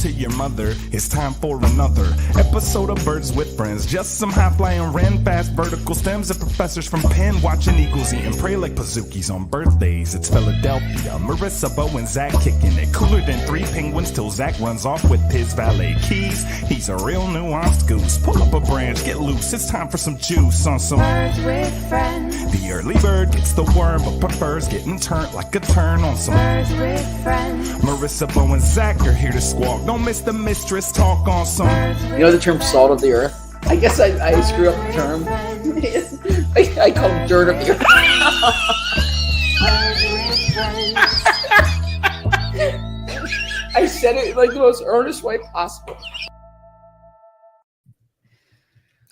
to your mother. It's time for another episode of Birds with Friends. Just some high-flying wren, fast vertical stems, and professors from Penn watching eagles eating prey like Pazookies on birthdays. It's Philadelphia, Marissa, Bo, and Zach kicking it. Cooler than 3 penguins till Zach runs off with his valet keys. He's a real nuanced goose. Pull up a branch, get loose. It's time for some juice on some Birds with Friends. The early bird gets the worm, but prefers getting turned like a turn on some Birds with Friends. Marissa, Bo, and Zach are here to squawk. Don't miss the mistress talk on some. You know the term salt of the earth? I guess I screw up the term. I call it dirt of the earth. I said it like the most earnest way possible.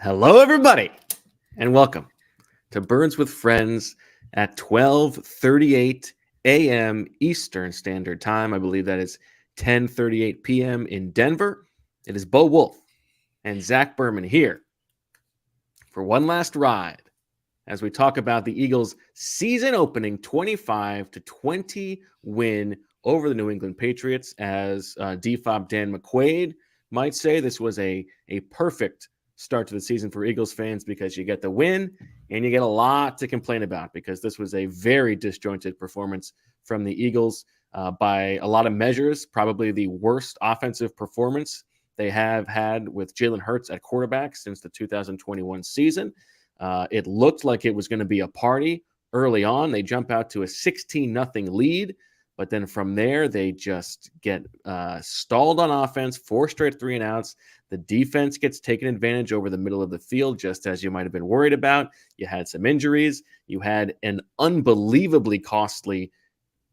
Hello, everybody, and welcome to Birds with Friends at 12:38 a.m. Eastern Standard Time. I believe that is 10:38 p.m. in Denver. It is Bo Wulf and Zach Berman here for one last ride as we talk about the Eagles' season-opening 25-20 win over the New England Patriots. As DFOP Dan McQuaid might say, this was a perfect start to the season for Eagles fans because you get the win and you get a lot to complain about because this was a very disjointed performance from the Eagles by a lot of measures, probably the worst offensive performance they have had with Jalen Hurts at quarterback since the 2021 season. It looked like it was going to be a party early on. They jump out to a 16-0 lead, but then from there, they just get stalled on offense, 4 straight 3-and-outs. The defense gets taken advantage over the middle of the field, just as you might have been worried about. You had some injuries. You had an unbelievably costly,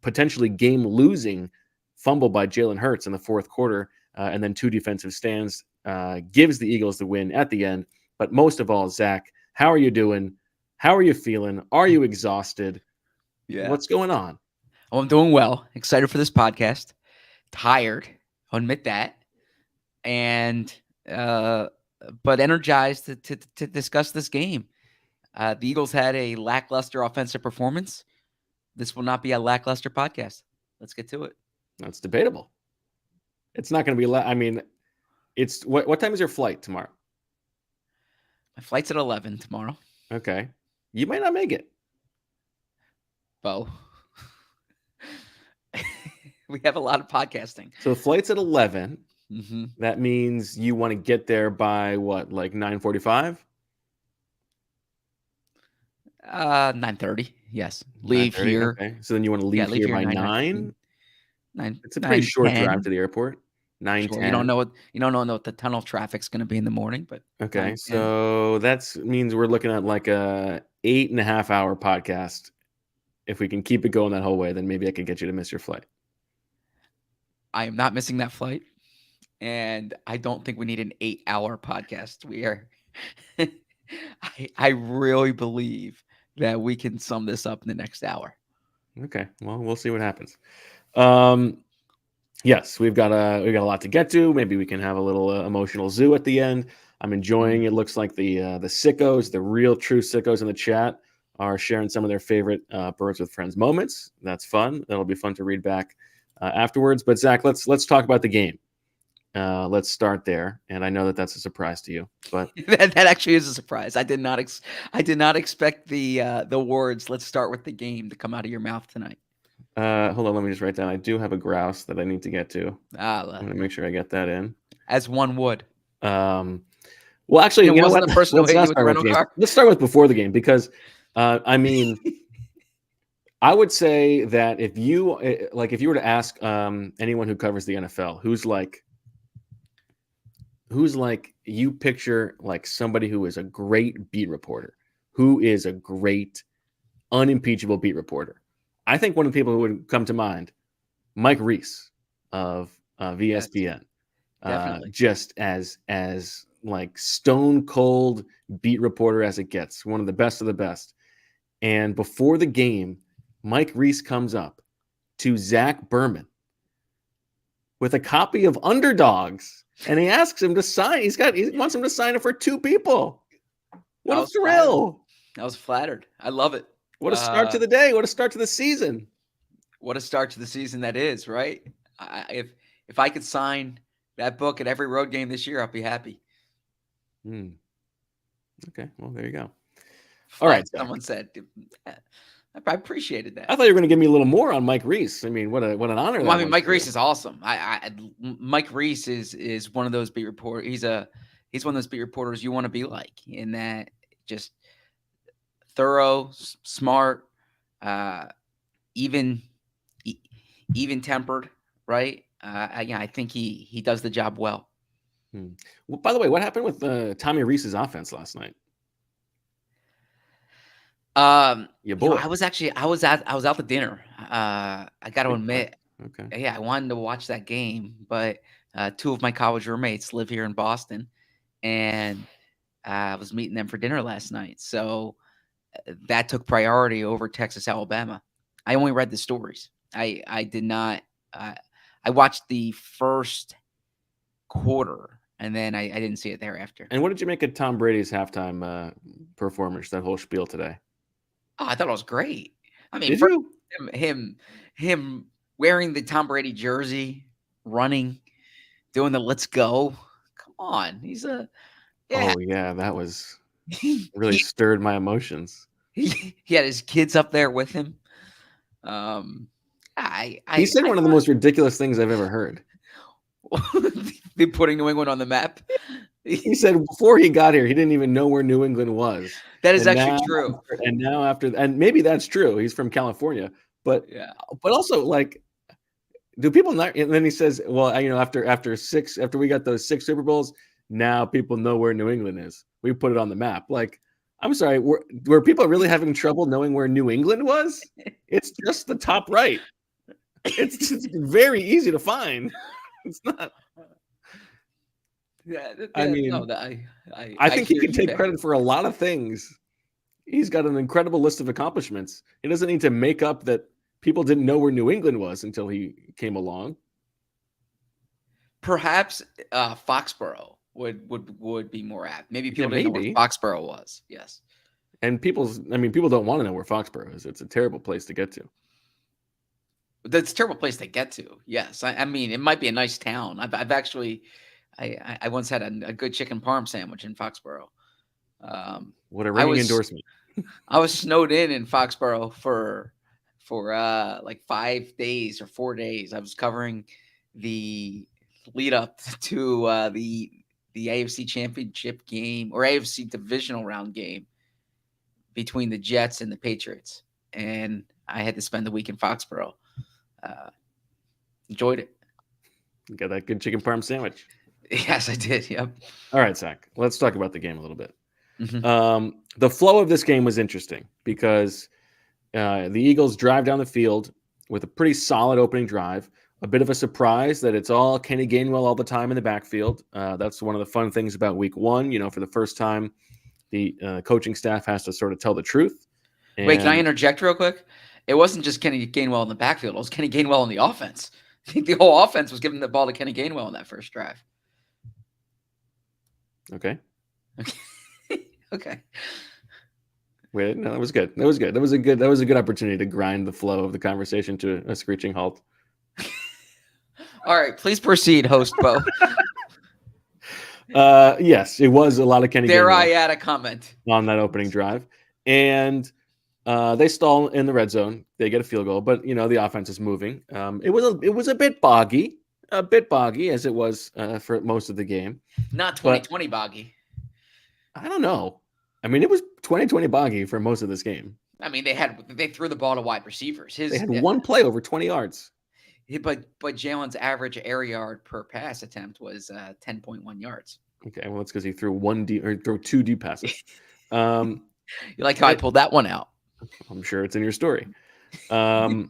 potentially game-losing fumble by Jalen Hurts in the fourth quarter, and then 2 defensive stands gives the Eagles the win at the end. But most of all, Zach, how are you doing? How are you feeling? Are you exhausted? Yeah. What's going on? Oh, I'm doing well. Excited for this podcast. Tired. I'll admit that. And but energized to discuss this game. The Eagles had a lackluster offensive performance. This will not be a lackluster podcast. Let's get to it. That's debatable. It's not going to be. It's what time is your flight tomorrow? My flight's at 11 tomorrow. Okay. You might not make it. Bo. We have a lot of podcasting. So the flight's at 11. Mm-hmm. That means you want to get there by what, like 9:45? 9:30. Yes. Leave 9:30, here. Okay. So then you want to leave here by 9? 9. It's a pretty short 10. drive to the airport. 9:10. Sure. You don't know what the tunnel traffic's going to be in the morning, but Okay. 9:10. So that means we're looking at like a 8.5-hour podcast. If we can keep it going that whole way, then maybe I could get you to miss your flight. I am not missing that flight. And I don't think we need an 8-hour podcast. We are, I really believe that we can sum this up in the next hour. Okay. Well, we'll see what happens. Yes, we've got a lot to get to. Maybe we can have a little emotional zoo at the end. I'm enjoying. It looks like the sickos, the real true sickos in the chat, are sharing some of their favorite Birds with Friends moments. That's fun. That'll be fun to read back afterwards. But Zach, let's talk about the game. Let's start there. And I know that that's a surprise to you, but that actually is a surprise. I did not expect the words "Let's start with the game" to come out of your mouth tonight. Hold on, let me just write down. I do have a grouse that I need to get to. I'm gonna make sure I get that in. As one would. Well, actually, you know what? The person who hit you with the rental car? Let's start with before the game because, I would say that if you were to ask anyone who covers the NFL, who's like you picture like somebody who is a great beat reporter, who is a great unimpeachable beat reporter. I think one of the people who would come to mind, Mike Reese of ESPN, just as like stone cold beat reporter as it gets, one of the best of the best. And before the game, Mike Reese comes up to Zach Berman with a copy of Underdogs, and he asks him to sign. He wants him to sign it for 2 people. What a thrill! I was flattered. I love it. What a start to the day. What a start to the season. What a start to the season that is, right? If I could sign that book at every road game this year, I'll be happy. Hmm. Okay, well, there you go. All right, Zach. Someone said, I appreciated that. I thought you were going to give me a little more on Mike Reese. I mean, what an honor. Well, I mean, Mike Reese is awesome. Mike Reese is one of those beat reporters. He's one of those beat reporters you want to be like, in that just thorough, smart, even tempered, right? Yeah, I think he does the job well. Well, by the way, what happened with Tommy Reese's offense last night? I was out to dinner. I got to admit, okay, yeah, I wanted to watch that game, but two of my college roommates live here in Boston, and I was meeting them for dinner last night, so that took priority over Texas, Alabama. I only read the stories. I did not. I watched the first quarter, and then I didn't see it thereafter. And what did you make of Tom Brady's halftime performance? That whole spiel today. Oh, I thought it was great. I mean, Did you? him wearing the Tom Brady jersey, running, doing the "Let's go." Come on, he's a yeah. Oh yeah, that was really stirred my emotions. He had his kids up there with him. He said one of the most ridiculous things I've ever heard. They're putting New England on the map. He said before he got here, he didn't even know where New England was. That is actually true. And now and maybe that's true. He's from California, but also, like, do people not? And then he says, well, after we got those 6 Super Bowls, now people know where New England is. We put it on the map. Like, I'm sorry, were people really having trouble knowing where New England was? It's just the top right. It's just very easy to find. It's not. Yeah, I mean, no, I think he can take credit for a lot of things. He's got an incredible list of accomplishments. He doesn't need to make up that people didn't know where New England was until he came along. Perhaps Foxborough would be more apt. Maybe people didn't know where Foxborough was. Yes. And people don't want to know where Foxborough is. It's a terrible place to get to. That's a terrible place to get to. Yes. I mean, it might be a nice town. I've actually, I once had a good chicken parm sandwich in Foxborough. What a ringing endorsement. I was snowed in Foxborough for like 5 days or 4 days. I was covering the lead up to the AFC Championship game, or AFC divisional round game, between the Jets and the Patriots, and I had to spend the week in Foxborough. Enjoyed it. You got that good chicken parm sandwich. Yes, I did. Yep. All right, Zach. Let's talk about the game a little bit. Mm-hmm. The flow of this game was interesting because the Eagles drive down the field with a pretty solid opening drive. A bit of a surprise that it's all Kenny Gainwell all the time in the backfield. That's one of the fun things about week 1. For the first time, the coaching staff has to sort of tell the truth. Wait, can I interject real quick? It wasn't just Kenny Gainwell in the backfield. It was Kenny Gainwell in the offense. I think the whole offense was giving the ball to Kenny Gainwell in that first drive. Okay. Okay. Wait, no, that was good. That was a good opportunity to grind the flow of the conversation to a screeching halt. All right, please proceed, host Bo. Yes, it was a lot of Kenny. Dare I add a comment on that opening drive, and they stall in the red zone. They get a field goal, but the offense is moving. It was a bit boggy as it was for most of the game. Not 2020 boggy. I don't know. I mean, it was 2020 boggy for most of this game. I mean, they threw the ball to wide receivers. They had one play over 20 yards. But Jalen's average air yard per pass attempt was 10.1 yards. Okay, well, that's because he threw threw 2 deep passes. You like how I pulled that one out? I'm sure it's in your story. Then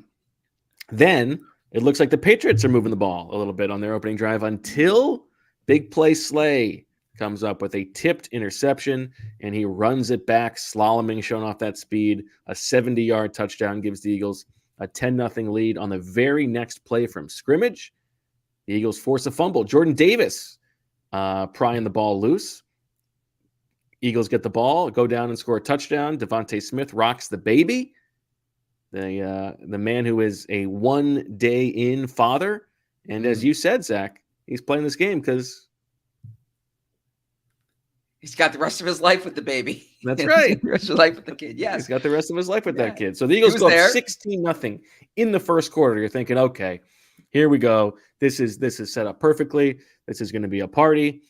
it looks like the Patriots are moving the ball a little bit on their opening drive until big play Slay comes up with a tipped interception, and he runs it back, slaloming, showing off that speed. A 70-yard touchdown gives the Eagles a 10-0 lead on the very next play from scrimmage. The Eagles force a fumble. Jordan Davis prying the ball loose. Eagles get the ball, go down and score a touchdown. Devontae Smith rocks the baby. The man who is a one-day-in father. And as you said, Zach, He's playing this game because he's got the rest of his life with the baby. That's right. The rest of his life with the kid. Yes. He's got the rest of his life with Yeah. that kid. So the Eagles was go up there. 16-0 in the first quarter. You're thinking, okay, here we go. This is set up perfectly. This is going to be a party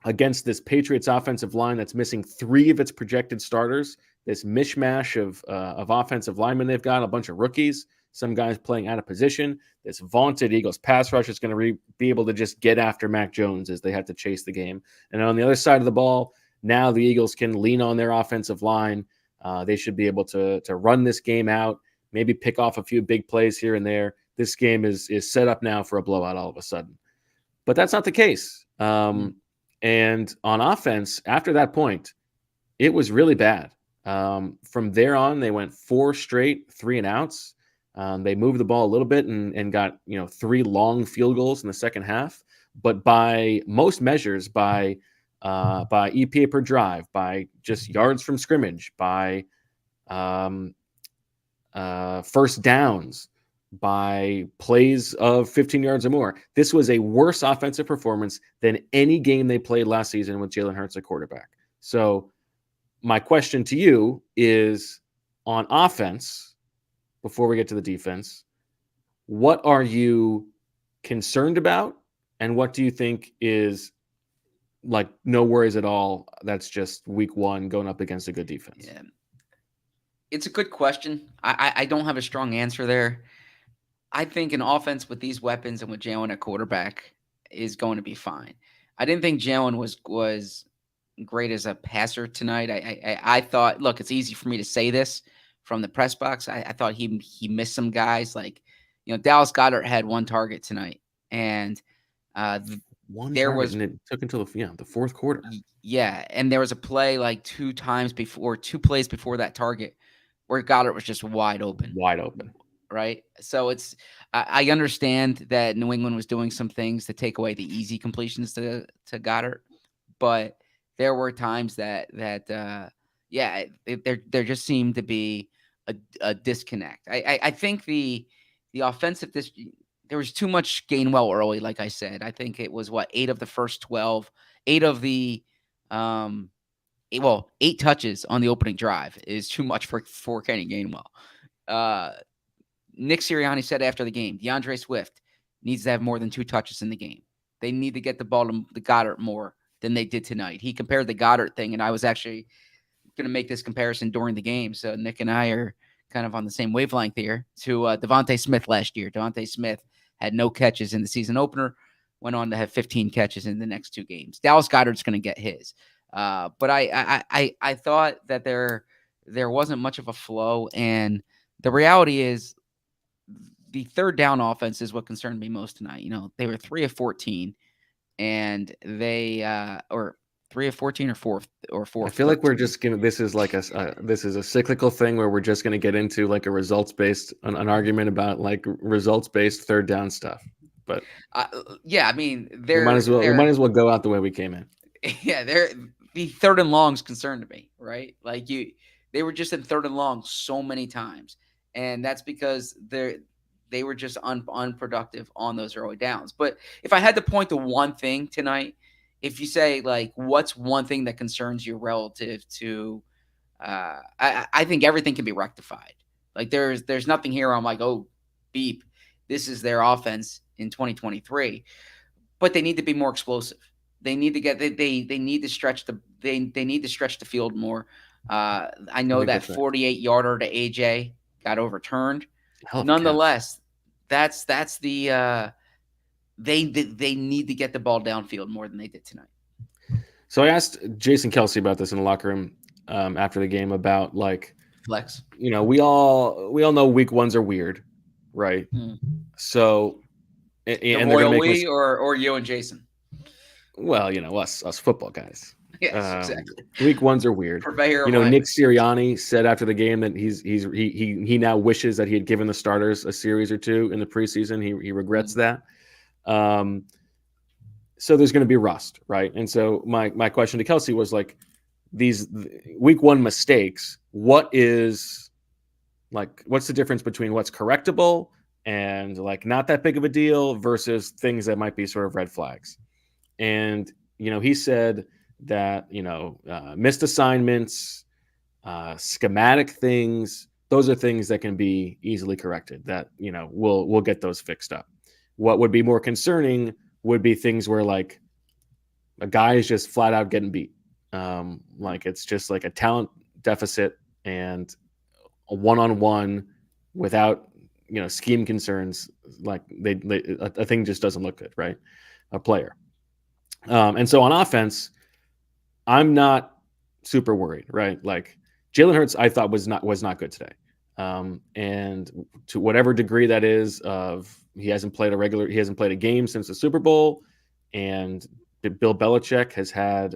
against this Patriots offensive line that's missing 3 of its projected starters. This mishmash of offensive linemen they've got, a bunch of rookies, some guys playing out of position. This vaunted Eagles pass rush is going to be able to just get after Mac Jones as they have to chase the game. And on the other side of the ball, now the Eagles can lean on their offensive line. They should be able to run this game out, maybe pick off a few big plays here and there. This game is set up now for a blowout all of a sudden. But that's not the case. And on offense, after that point, it was really bad. From there on, they went 4 straight 3-and-outs. They moved the ball a little bit and got 3 long field goals in the second half. But by most measures, by EPA per drive, by just yards from scrimmage, by first downs, by plays of 15 yards or more, this was a worse offensive performance than any game they played last season with Jalen Hurts at quarterback. So my question to you is, on offense, before we get to the defense, what are you concerned about, and what do you think is like no worries at all? That's just week 1 going up against a good defense. Yeah. It's a good question. I don't have a strong answer there. I think an offense with these weapons and with Jalen at quarterback is going to be fine. I didn't think Jalen was great as a passer tonight. I thought, look, it's easy for me to say this from the press box. I thought he missed some guys. Like, Dallas Goedert had 1 target tonight, and there was, and it took until the fourth quarter. Yeah, and there was a play like 2 plays before that target where Goddard was just wide open. Right. So I understand that New England was doing some things to take away the easy completions to Goddard, but there were times that there just seemed to be a disconnect. I think the offensive there was too much Gainwell early. Like I said, I think it was 8 of the first 12, 8 of the 8 touches on the opening drive is too much for Kenny Gainwell. Nick Sirianni said after the game, DeAndre Swift needs to have more than 2 touches in the game. They need to get the ball to the Goddard more than they did tonight. He compared the Goddard thing, and I was actually going to make this comparison during the game. So Nick and I are kind of on the same wavelength here, to Devontae Smith last year. Devontae Smith had no catches in the season opener, went on to have 15 catches in the next 2 games. Dallas Goedert's going to get his. But I thought that there wasn't much of a flow, and the reality is the third down offense is what concerned me most tonight. They were 3 of 14, and they or 3 of 14 or 4 I feel like we're just gonna. This is like this is a cyclical thing where we're just gonna get into like a results based an argument about like results based third down stuff. But yeah, I mean, we might as well go out the way we came in. Yeah, the third and longs concerned me, right? Like they were just in third and long so many times, and that's because they were just unproductive on those early downs. But if I had to point to one thing tonight, if you say like, what's one thing that concerns you relative to, I think everything can be rectified. Like there's nothing here I'm like, oh, beep, this is their offense in 2023, but they need to be more explosive. They need to get they need to stretch they need to stretch the field more. I know that 48-yarder to AJ got overturned. Nonetheless, that's the they need to get the ball downfield more than they did tonight. So I asked Jason Kelsey about this in the locker room after the game about like flex. We all know week 1s are weird, right? So and Royal we or you and Jason. Well, us football guys. Yes, exactly. Week 1s are weird. Nick Sirianni said after the game that he now wishes that he had given the starters a series or 2 in the preseason. He regrets that. So there's going to be rust, right? And so my question to Kelsey was like, these week 1 mistakes. What's the difference between what's correctable and like not that big of a deal versus things that might be sort of red flags. And, he said that, missed assignments, schematic things, those are things that can be easily corrected that, we'll get those fixed up. What would be more concerning would be things where like a guy is just flat out getting beat. Like it's just like a talent deficit and a one-on-one without, scheme concerns. Like a thing just doesn't look good, right? A player. And so on offense, I'm not super worried, right? Like Jalen Hurts, I thought was not good today. And to whatever degree that is, he hasn't played a game since the Super Bowl, and Bill Belichick has had,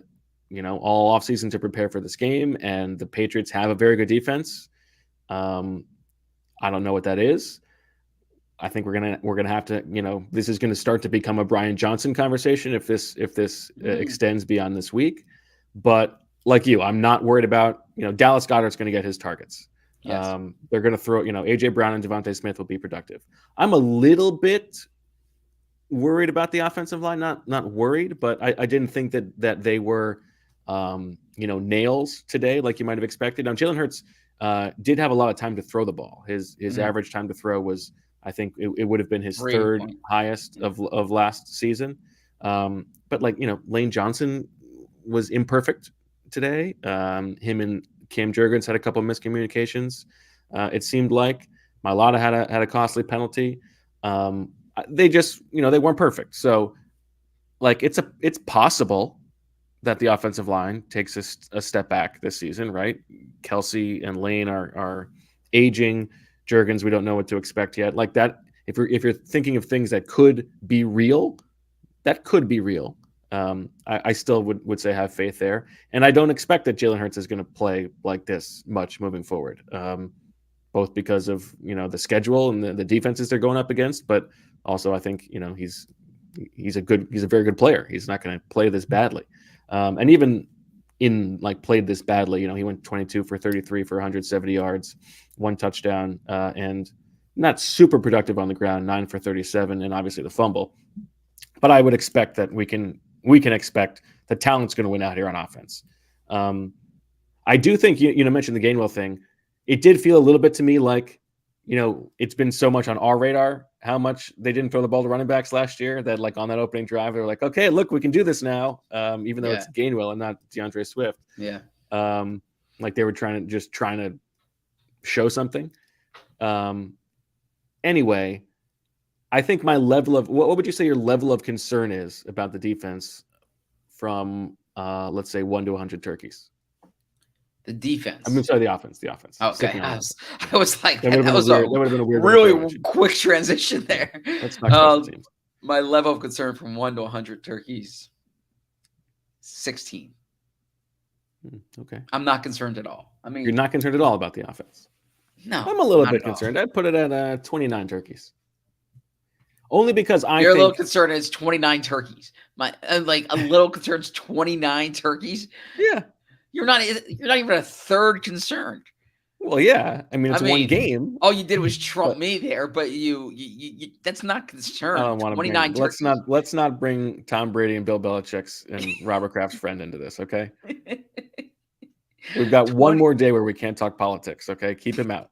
all offseason to prepare for this game, and the Patriots have a very good defense. I don't know what that is. I think we're gonna have to, this is gonna start to become a Brian Johnson conversation if this extends beyond this week. But like you, I'm not worried about, Dallas Goedert's going to get his targets. Yes. They're going to throw, AJ Brown and Devontae Smith will be productive. I'm a little bit worried about the offensive line. Not worried, but I didn't think that they were, nails today like you might have expected. Now Jalen Hurts did have a lot of time to throw the ball. His average time to throw was, I think it would have been his third highest of last season. But like, Lane Johnson was imperfect today. Him and Cam Jurgens had a couple of miscommunications. It seemed like Mailata had a costly penalty. They just, they weren't perfect. So like, it's possible that the offensive line takes a step back this season, right? Kelsey and Lane are aging. Jurgens, we don't know what to expect yet. Like that, if you're thinking of things that could be real, that could be real. I still would say have faith there. And I don't expect that Jalen Hurts is going to play like this much moving forward, both because of, the schedule and the defenses they're going up against. But also I think, he's a very good player. He's not going to play this badly. And even in like played this badly, he went 22 for 33 for 170 yards, 1 touchdown, and not super productive on the ground, 9 for 37, and obviously the fumble. But I would expect that we can expect the talent's going to win out here on offense. I do think you mentioned the Gainwell thing. It did feel a little bit to me like, it's been so much on our radar how much they didn't throw the ball to running backs last year that like on that opening drive, they were like, okay, look, we can do this now. Even though it's Gainwell and not DeAndre Swift. Yeah. Like they were trying to show something. Anyway, I think my level of what would you say your level of concern is about the defense from let's say 1 to 100 turkeys? The defense. I'm sorry, the offense. The offense. Okay, I was like, that would have been a weird really quick transition there. Let's talk about the teams. My level of concern from 1 to 100 turkeys, 16. Okay. I'm not concerned at all. I mean, you're not concerned at all about the offense. No, I'm a little bit concerned. I'd put it at 29 turkeys. Only because you're a little concerned is 29 turkeys. My like a little concerned is 29 turkeys. Yeah. You're not even a third concerned. Well, yeah. I mean, it's one game. All you did was trump me there, but you that's not concerned. I don't want to 29 turkeys. Let's not bring Tom Brady and Bill Belichick's and Robert Kraft's friend into this, okay? We've got one more day where we can't talk politics, okay? Keep him out.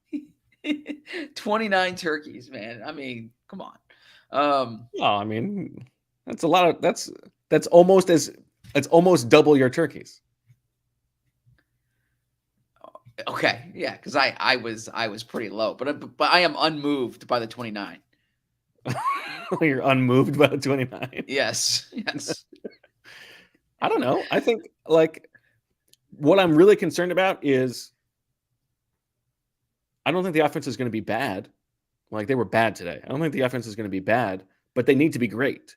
29 turkeys, man. I mean, come on. I mean, that's a lot of that's almost double your turkeys. Okay, yeah, because I was pretty low, but I am unmoved by the 29. You're unmoved by the 29. Yes. I don't know. I think like what I'm really concerned about is I don't think the offense is going to be bad. Like they were bad today. I don't think the offense is going to be bad, but they need to be great.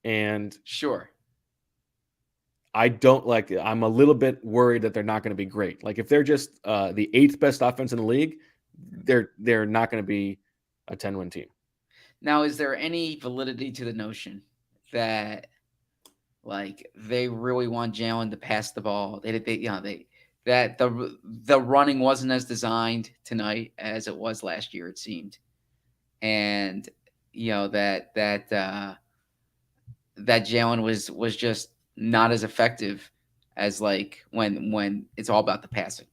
And sure. I'm a little bit worried that they're not going to be great. Like if they're just the 8th best offense in the league, they're not going to be a 10-win team. Now, is there any validity to the notion that like they really want Jalen to pass the ball? That the running wasn't as designed tonight as it was last year, it seemed. and that Jalen was just not as effective as like when it's all about the passing.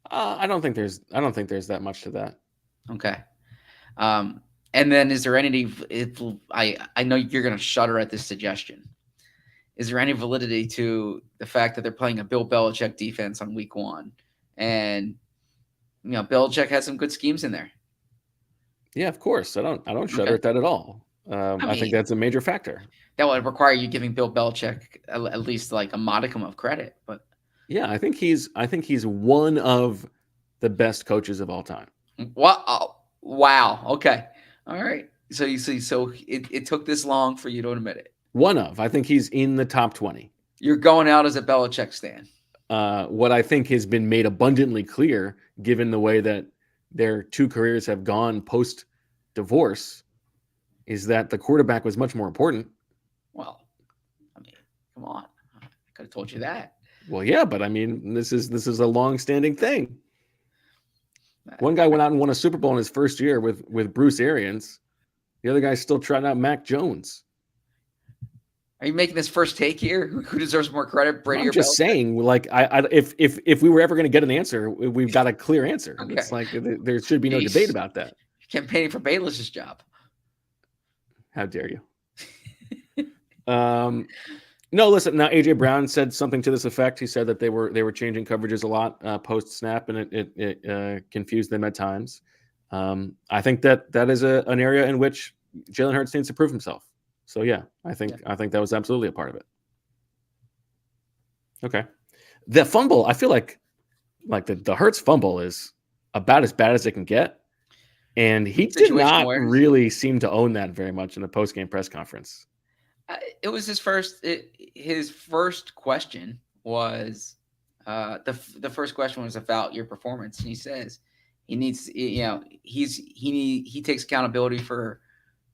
I don't think there's that much to that. Okay. And then is there any, I know you're going to shudder at this suggestion. Is there any validity to the fact that they're playing a Bill Belichick defense on week 1? And, Belichick has some good schemes in there. Yeah, of course. I don't shudder at that at all. I think that's a major factor. That would require you giving Bill Belichick at least like a modicum of credit. But yeah, I think he's one of the best coaches of all time. what? Oh, wow. Okay. All right. So you see, it took this long for you to admit it. I think he's in the top 20. You're going out as a Belichick stan. What I think has been made abundantly clear, given the way that their 2 careers have gone post-divorce, is that the quarterback was much more important. Well, I mean, come on. I could have told you that. Well, yeah, but I mean, this is a long-standing thing. One guy went out and won a Super Bowl in his first year with Bruce Arians. The other guy's still trying out Mac Jones. Are you making this first take here? Who deserves more credit, Brady or I'm just Belichick? saying, like, if we were ever going to get an answer, we've got a clear answer. Okay. It's like there should be no debate about that. Campaigning for Bayless's job. How dare you? No, listen. Now AJ Brown said something to this effect. He said that they were changing coverages a lot post snap, and it confused them at times. I think that is an area in which Jalen Hurts needs to prove himself. So yeah, I think that was absolutely a part of it. Okay, the fumble. I feel like the Hurts fumble is about as bad as it can get, and he did not really seem to own that very much in the post-game press conference. It was his first. His first question was the first question was about your performance, and he says he needs. He takes accountability for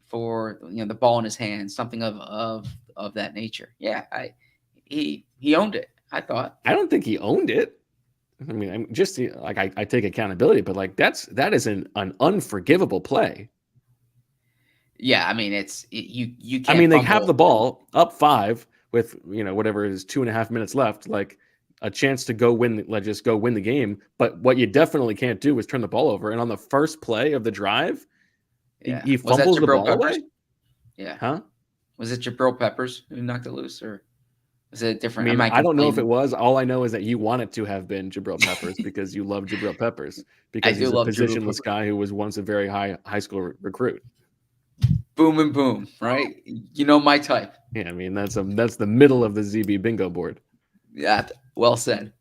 the ball in his hands, something of that nature. Yeah, he owned it. I thought. I don't think he owned it. I mean, I'm just like I take accountability, but like that is an unforgivable play. Yeah, I mean you can't. I mean, they have the ball up 5 with whatever it is 2.5 minutes left, like a chance to go win. Just go win the game. But what you definitely can't do is turn the ball over. And on the first play of the drive, he fumbles the ball away. Yeah, huh? Was it Jabril Peppers who knocked it loose, or was it different? I mean, I don't know if it was. All I know is that you want it to have been Jabril Peppers because you love Jabril Peppers because he's a positionless guy who was once a very high school recruit. Boom and boom, right? My type. Yeah, I mean that's the middle of the ZB bingo board. Yeah, well said.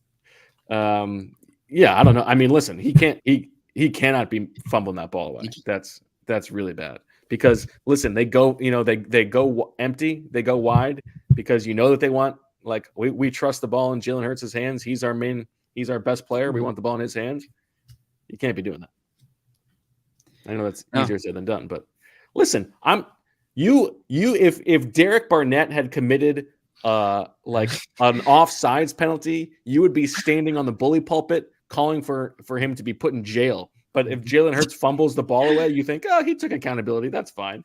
Yeah, I don't know. I mean, listen, he cannot be fumbling that ball away. That's really bad. Because listen, they go empty, they go wide because that they want, like, we trust the ball in Jalen Hurts' hands. He's our best player. We want the ball in his hands. You can't be doing that. I know that's easier said than done, but listen, if Derek Barnett had committed like an offsides penalty, you would be standing on the bully pulpit calling for him to be put in jail. But if Jalen Hurts fumbles the ball away, you think, he took accountability. That's fine.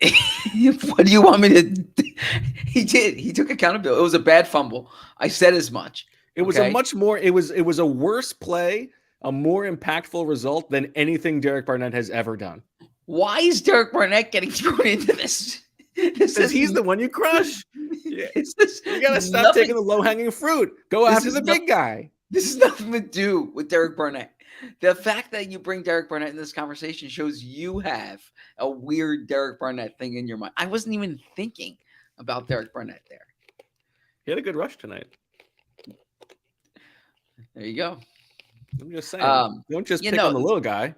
What do you want me to? He did. He took accountability. It was a bad fumble. I said as much. It was a much more. It was a worse play, a more impactful result than anything Derek Barnett has ever done. Why is Derek Barnett getting thrown into this? Because he's the one you crush. You gotta stop taking the low-hanging fruit. Go after the big guy. This has nothing to do with Derek Barnett. The fact that you bring Derek Barnett in this conversation shows you have a weird Derek Barnett thing in your mind. I wasn't even thinking about Derek Barnett there. He had a good rush tonight. There you go. I'm just saying. Don't just pick on the little guy.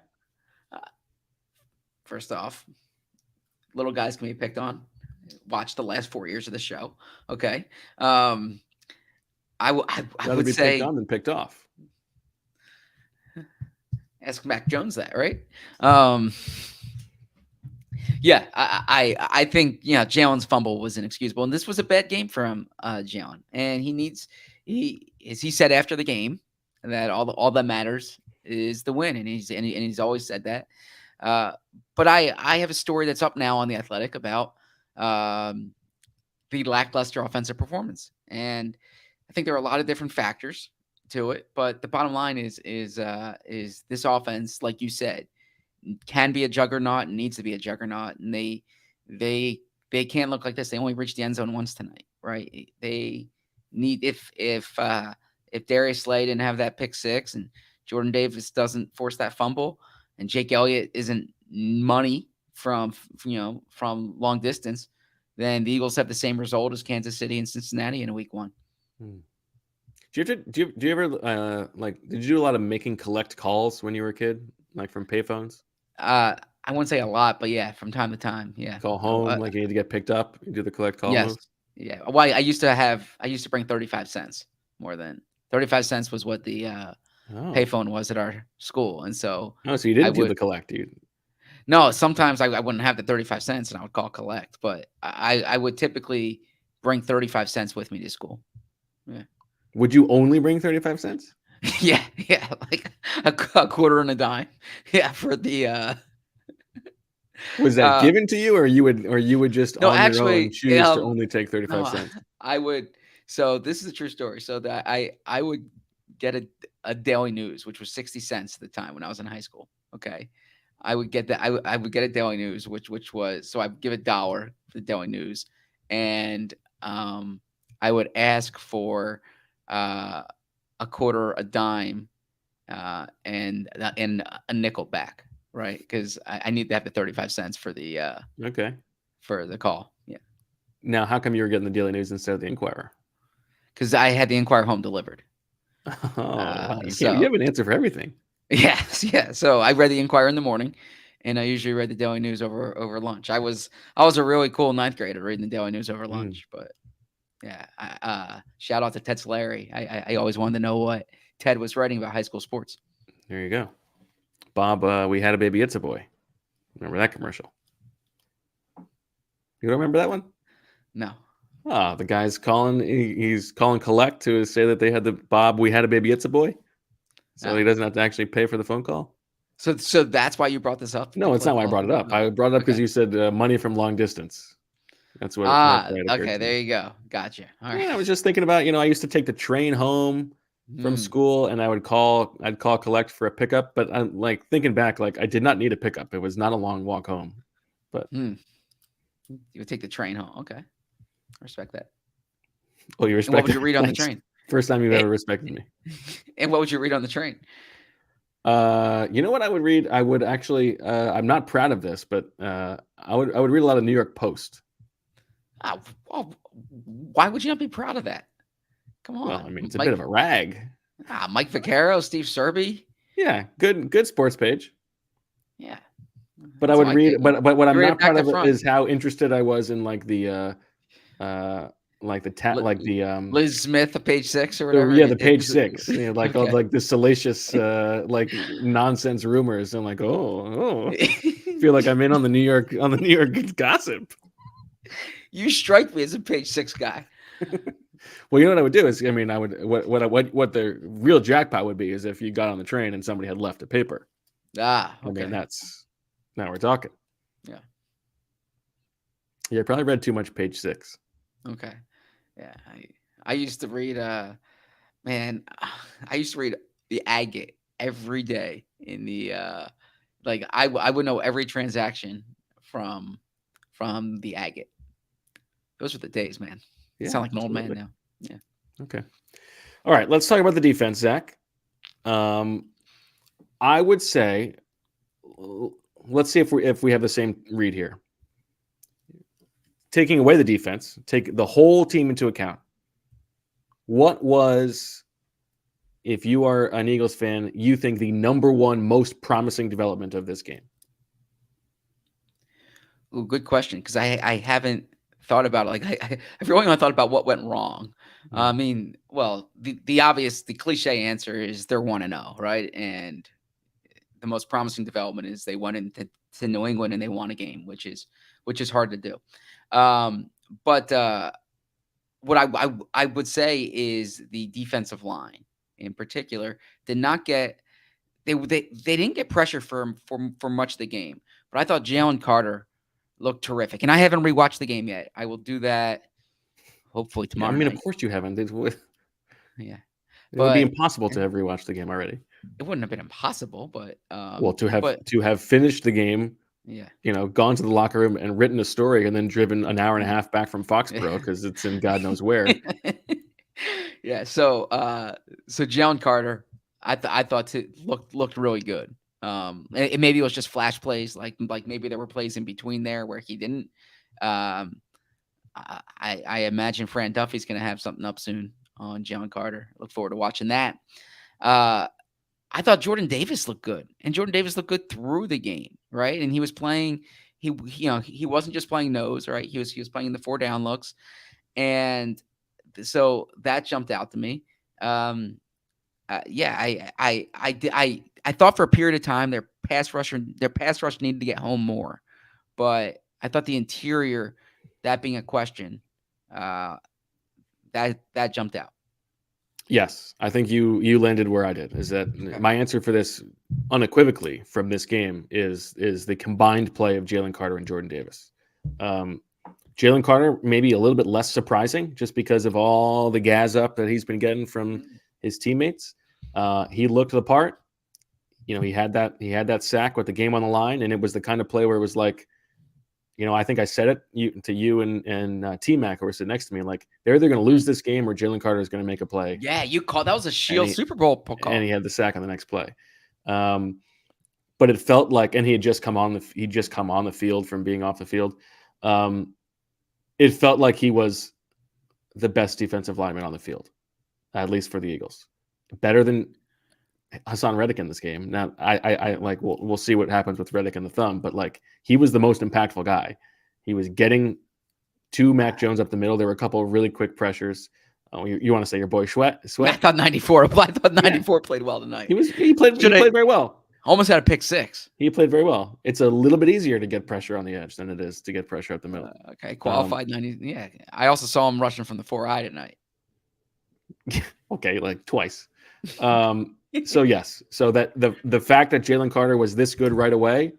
First off, little guys can be picked on. Watch the last 4 years of the show. Okay. I would be say picked on than picked off. Ask Mac Jones that, right? Yeah, I think Jalen's fumble was inexcusable, and this was a bad game for him, Jalen. And he said after the game that all that matters is the win, and he's always said that. But I have a story that's up now on The Athletic about the lackluster offensive performance, and I think there are a lot of different factors to it. But the bottom line is this offense, like you said, can be a juggernaut and needs to be a juggernaut, and they can't look like this. They only reached the end zone once tonight, right? They need if Darius Slay didn't have that pick six and Jordan Davis doesn't force that fumble and Jake Elliott isn't money from long distance, then the Eagles have the same result as Kansas City and Cincinnati in week 1. Do you ever did you do a lot of making collect calls when you were a kid, like from payphones? I wouldn't say a lot, but yeah, from time to time, yeah. Call home, like you need to get picked up. You do the collect call Yes. move? Yeah. Well, I used to bring 35 cents. More than 35 cents was what the payphone was at our school, and so so you didn't do the collect, dude. No, sometimes I wouldn't have the 35 cents and I would call collect, but I would typically bring 35 cents with me to school. Yeah. Would you only bring 35 cents? Yeah, like a quarter and a dime. Yeah, for the Was that given to you, or you would just no, on actually, your own choose to only take 35 cents? I would. So this is a true story. So that I would get a Daily News, which was 60 cents at the time when I was in high school. Okay. I would get that. I would get a Daily News, which was, so I'd give $1 for the Daily News, and I would ask for a quarter, a dime, and a nickel back, right? Because I need to have the 35 cents for the for the call. Yeah. Now, how come you were getting the Daily News instead of the Inquirer? Because I had the Inquirer home delivered. Wow. You have an answer for everything. Yes, yeah. So I read the Inquirer in the morning, and I usually read the Daily News over lunch. I was a really cool 9th grader reading the Daily News over lunch. But yeah, shout out to Ted Solari. I always wanted to know what Ted was writing about high school sports. There you go, Bob. We had a baby. It's a boy. Remember that commercial? You don't remember that one? No. Oh, the guy's calling. He's calling collect to say that they had the Bob. We had a baby. It's a boy. So he doesn't have to actually pay for the phone call. So that's why you brought this up? No, it's not why I brought it up. I brought it up because you said money from long distance. That's what. Okay. There you go. Gotcha. All right. Yeah, I was just thinking about, I used to take the train home from school, and I'd call collect for a pickup. But I'm like thinking back, like I did not need a pickup. It was not a long walk home. But you would take the train home. Okay, I respect that. Oh, you respect. And what would you read on the train? First time you've ever respected me. And what would you read on the train? You know what I would read? I would actually. I'm not proud of this, but I would read a lot of New York Post. Why would you not be proud of that? Come on. Well, I mean, it's a bit of a rag. Mike Vaccaro, Steve Serby. Yeah, good sports page. Yeah. But I would read. But what I'm not proud of is how interested I was in like the Liz Smith, page 6 or whatever. Yeah, the page 6. All like the salacious like nonsense rumors. I'm like, feel like I'm in on the New York gossip. You strike me as a page 6 guy. Well, you know what I would do is, I mean, I would what the real jackpot would be is if you got on the train and somebody had left a paper. Okay. I mean, now we're talking. Yeah. Yeah, I probably read too much page 6. Okay. Yeah, I used to read I used to read the Agate every day in the I would know every transaction from the Agate. Those were the days, man. You sound like an old man now. Yeah. Okay. All right, let's talk about the defense, Zach. I would say, let's see if we have the same read here. Taking away the defense, take the whole team into account. What was, if you are an Eagles fan, you think the number one most promising development of this game? Ooh, good question, because I haven't thought about it. Like I've really only thought about what went wrong. I mean, well, the obvious, the cliche answer is they're 1-0, right? And the most promising development is they went into New England and they won a game, which is hard to do. But what I would say is the defensive line in particular did not get they didn't get pressure for much of the game, but I thought Jalen Carter looked terrific. And I haven't rewatched the game yet. I will do that hopefully Yeah, I tomorrow mean, of night. course you haven't. It would Yeah, be but impossible to have rewatched the game already. it wouldn't have been impossible. But Well, but to have finished the game, yeah, gone to the locker room and written a story, and then driven an hour and a Mhm. half back from Foxborough because it's in God knows where. Yeah. So Jalen Carter, I thought looked really good. Maybe it was just flash plays, like maybe there were plays in between there where he didn't. Um, I imagine Fran Duffy's going to have something up soon on Jalen Carter. Look forward to watching that. Uh, I thought Jordan Davis looked good, and Jordan Davis looked good through the game, right? And he was playing. He wasn't just playing nose, right? He was playing the 4 down looks, and so that jumped out to me. Yeah, I thought for a period of time their pass rush needed to get home more, but I thought the interior, that being a question, uh, that jumped out. Yes, I think you landed where I did. Is that my answer for this unequivocally from this game is the combined play of Jalen Carter and Jordan Davis. Jalen Carter maybe a little bit less surprising just because of all the gas up that he's been getting from his teammates. He looked the part. He had that sack with the game on the line, and it was the kind of play where it was like, I think I said it to you and T-Mac who were sitting next to me, like they're either going to lose this game or Jalen Carter is going to make a play. Yeah, you called that was a Shield Super Bowl call, and he had the sack on the next play. But it felt like, and he had just come on the field from being off the field. It felt like he was the best defensive lineman on the field, at least for the Eagles, better than Hassan Reddick in this game. Now, I like we'll see what happens with Reddick and the thumb, but like he was the most impactful guy. He was getting to Mac Jones up the middle. There were a couple of really quick pressures. You want to say your boy Sweat? I thought 94. I thought 94 played well tonight. He played very well. Almost had a pick six. He played very well. It's a little bit easier to get pressure on the edge than it is to get pressure up the middle. Okay, qualified 90. Yeah, I also saw him rushing from the 4-eye tonight. Okay, like twice. So yes, so that the fact that Jalen Carter was this good right away,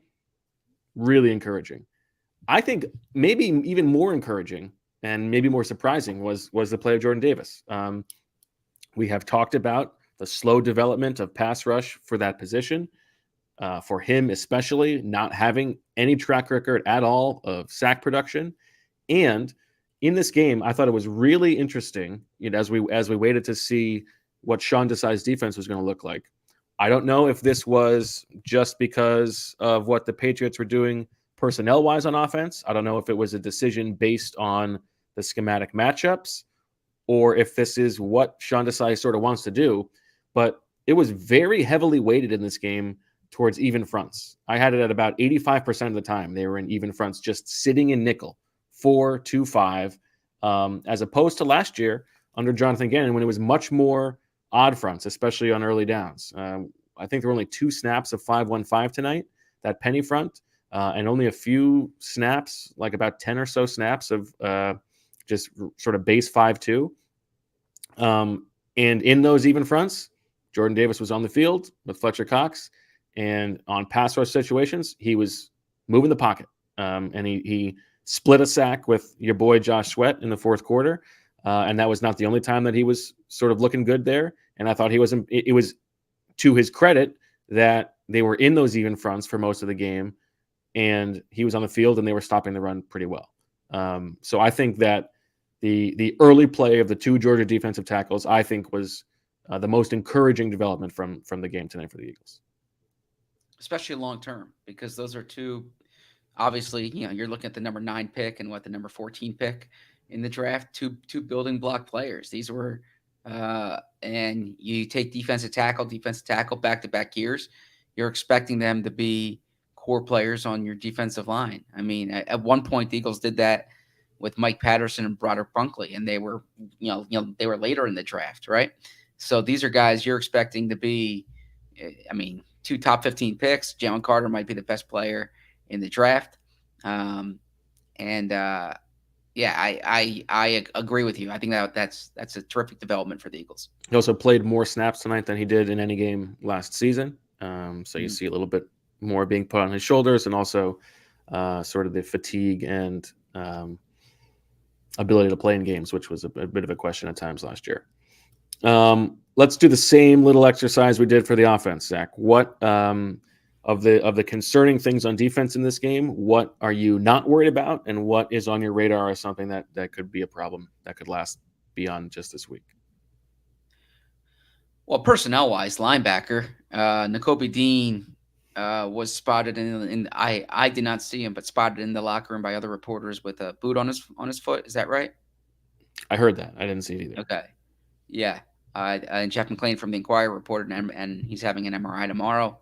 really encouraging. I think maybe even more encouraging and maybe more surprising was the play of Jordan Davis. We have talked about the slow development of pass rush for that position. For him, especially not having any track record at all of sack production, and in this game, I thought it was really interesting. As we waited to see what Sean Desai's defense was going to look like. I don't know if this was just because of what the Patriots were doing personnel-wise on offense. I don't know if it was a decision based on the schematic matchups, or if this is what Sean Desai sort of wants to do. But it was very heavily weighted in this game towards even fronts. I had it at about 85% of the time. They were in even fronts, just sitting in nickel, 4-2-5, as opposed to last year under Jonathan Gannon when it was much more odd fronts, especially on early downs. I think there were only 2 snaps of 5-1-5 tonight, that penny front, and only a few snaps, like about 10 or so snaps of just sort of base 5-2. And in those even fronts, Jordan Davis was on the field with Fletcher Cox. And on pass rush situations, he was moving the pocket. And he split a sack with your boy Josh Sweat in the fourth quarter. And that was not the only time that he was sort of looking good there. And I thought it was to his credit that they were in those even fronts for most of the game. And he was on the field and they were stopping the run pretty well. So I think that the early play of the 2 Georgia defensive tackles, I think, was the most encouraging development from the game tonight for the Eagles. Especially long term, because those are 2, obviously, you're looking at the number 9 pick and the number 14 pick in the draft, two building block players. These were, and you take defensive tackle back-to-back years, you're expecting them to be core players on your defensive line. I mean, at one point, the Eagles did that with Mike Patterson and Broderick Bunkley, and they were, they were later in the draft, right? So these are guys you're expecting to be, 2 top 15 picks. Jalen Carter might be the best player in the draft. I agree with you. I think that's a terrific development for the Eagles. He also played more snaps tonight than he did in any game last season. So you see a little bit more being put on his shoulders, and also sort of the fatigue and ability to play in games, which was a bit of a question at times last year. Let's do the same little exercise we did for the offense, Zach. What of the concerning things on defense in this game, what are you not worried about, and what is on your radar as something that could be a problem that could last beyond just this week? Well, personnel-wise, linebacker, Nakobe Dean was spotted in I did not see him, but spotted in the locker room by other reporters with a boot on his foot. Is that right? I heard that. I didn't see it either. Okay. Yeah. And Jeff McClain from the Inquirer reported, and he's having an MRI tomorrow.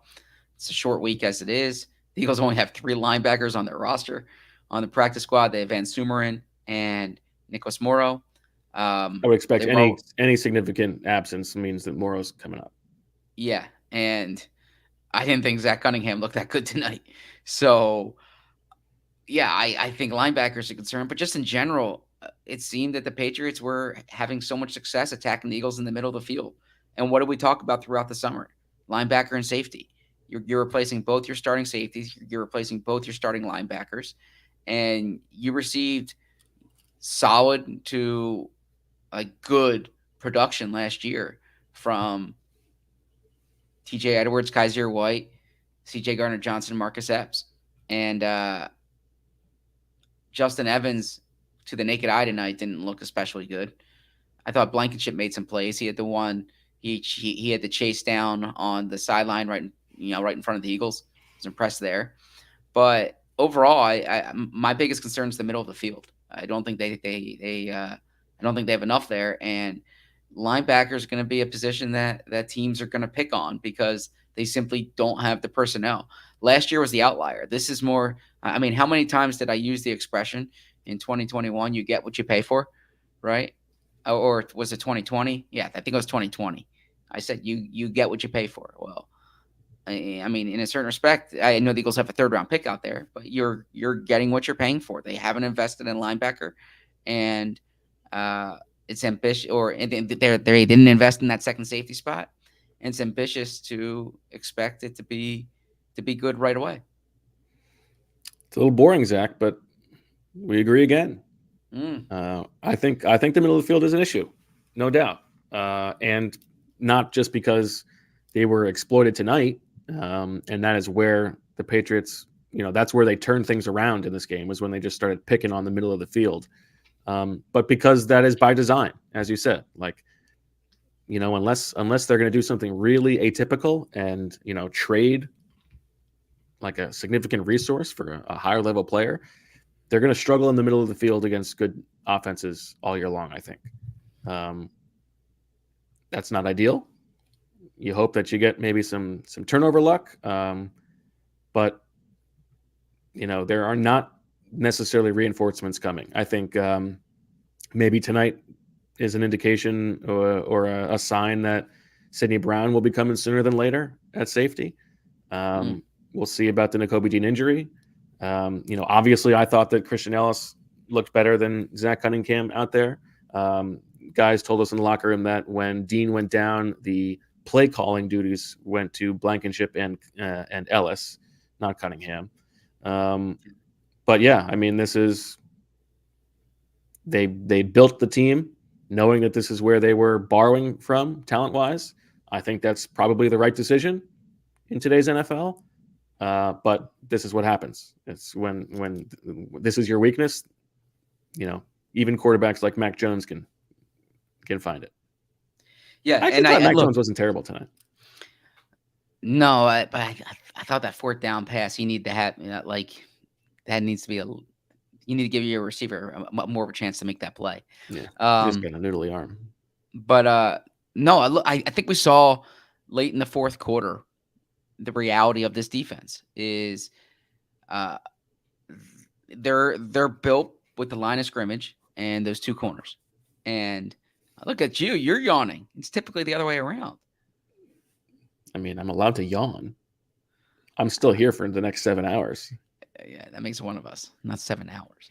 It's a short week as it is. The Eagles only have 3 linebackers on their roster. On the practice squad, they have Van Sumeren and Nicholas Morrow. I would expect any significant absence means that Morrow's coming up. Yeah, and I didn't think Zach Cunningham looked that good tonight. So, yeah, I think linebackers are concerned. But just in general, it seemed that the Patriots were having so much success attacking the Eagles in the middle of the field. And what did we talk about throughout the summer? Linebacker and safety. You're replacing both your starting safeties. You're replacing both your starting linebackers. And you received solid to good production last year from TJ Edwards, Kaiser White, CJ Gardner-Johnson, Marcus Epps. And Justin Evans, to the naked eye tonight, didn't look especially good. I thought Blankenship made some plays. He had the one he had the chase down on the sideline right in front of the Eagles. I was impressed there. But overall, my biggest concern is the middle of the field. I don't think I don't think they have enough there, and linebacker is going to be a position that teams are going to pick on because they simply don't have the personnel. Last year was the outlier. This is more. I mean, how many times did I use the expression in 2021? You get what you pay for, right? Or was it 2020? Yeah, I think it was 2020. I said you get what you pay for. Well, I mean, in a certain respect, I know the Eagles have a 3rd-round pick out there, but you're getting what you're paying for. They haven't invested in linebacker, and it's ambitious, they didn't invest in that second safety spot, and it's ambitious to expect it to be good right away. It's a little boring, Zach, but we agree again. I think the middle of the field is an issue, no doubt, and not just because they were exploited tonight, and that is where the Patriots, that's where they turned things around in this game, was when they just started picking on the middle of the field. But because that is by design, as you said, unless they're going to do something really atypical and, trade like a significant resource for a higher level player, they're going to struggle in the middle of the field against good offenses all year long, I think. That's not ideal. You hope that you get maybe some turnover luck. But, there are not necessarily reinforcements coming. I think maybe tonight is an indication or a sign that Sidney Brown will be coming sooner than later at safety. We'll see about the Nakobe Dean injury. Obviously I thought that Christian Ellis looked better than Zach Cunningham out there. Guys told us in the locker room that when Dean went down, the play calling duties went to Blankenship and Ellis, not Cunningham. But yeah, I mean, this is they built the team knowing that this is where they were borrowing from talent wise. I think that's probably the right decision in today's NFL. But this is what happens. It's when this is your weakness, even quarterbacks like Mac Jones can find it. Yeah, and Mac Jones wasn't terrible tonight. No, but I thought that 4th down pass, you need to have that needs to be you need to give your receiver more of a chance to make that play. Yeah, he's got a noodly arm. But no, I think we saw late in the 4th quarter the reality of this defense is they're built with the line of scrimmage and those 2 corners. And look at you're yawning. It's typically the other way around. I mean, I'm allowed to yawn. I'm still here for the next 7 hours. Yeah, that makes one of us, not 7 hours.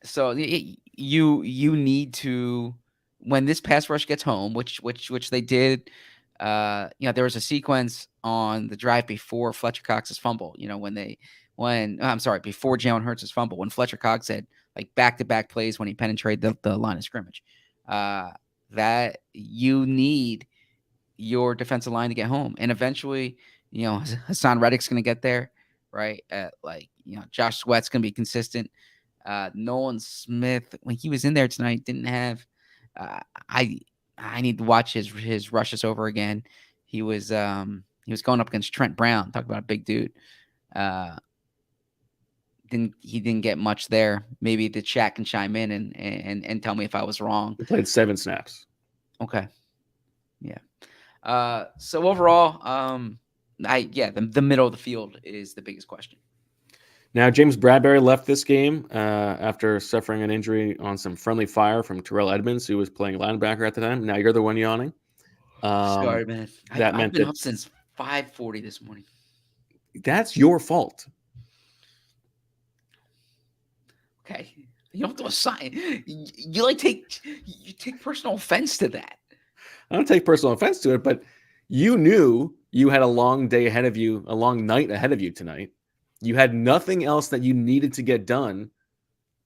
So you need to, when this pass rush gets home, which they did. There was a sequence on the drive before Fletcher Cox's fumble. Before Jalen Hurts' fumble, when Fletcher Cox had like back-to-back plays when he penetrated the line of scrimmage. That you need your defensive line to get home. And eventually, Hassan Reddick's going to get there, right? Josh Sweat's going to be consistent. Nolan Smith, when he was in there tonight, didn't have I need to watch his rushes over again. He was going up against Trent Brown. Talk about a big dude. Didn't get much there. Maybe the chat can chime in and tell me if I was wrong. He played 7 snaps. Okay. Yeah. So overall, the middle of the field is the biggest question. Now, James Bradbury left this game after suffering an injury on some friendly fire from Terrell Edmonds, who was playing linebacker at the time. Now you're the one yawning. Sorry, man. I've been up since 5:40 this morning. That's your fault. Okay. You don't have to assign. You take personal offense to that. I don't take personal offense to it, but you knew you had a long day ahead of you, a long night ahead of you tonight. You had nothing else that you needed to get done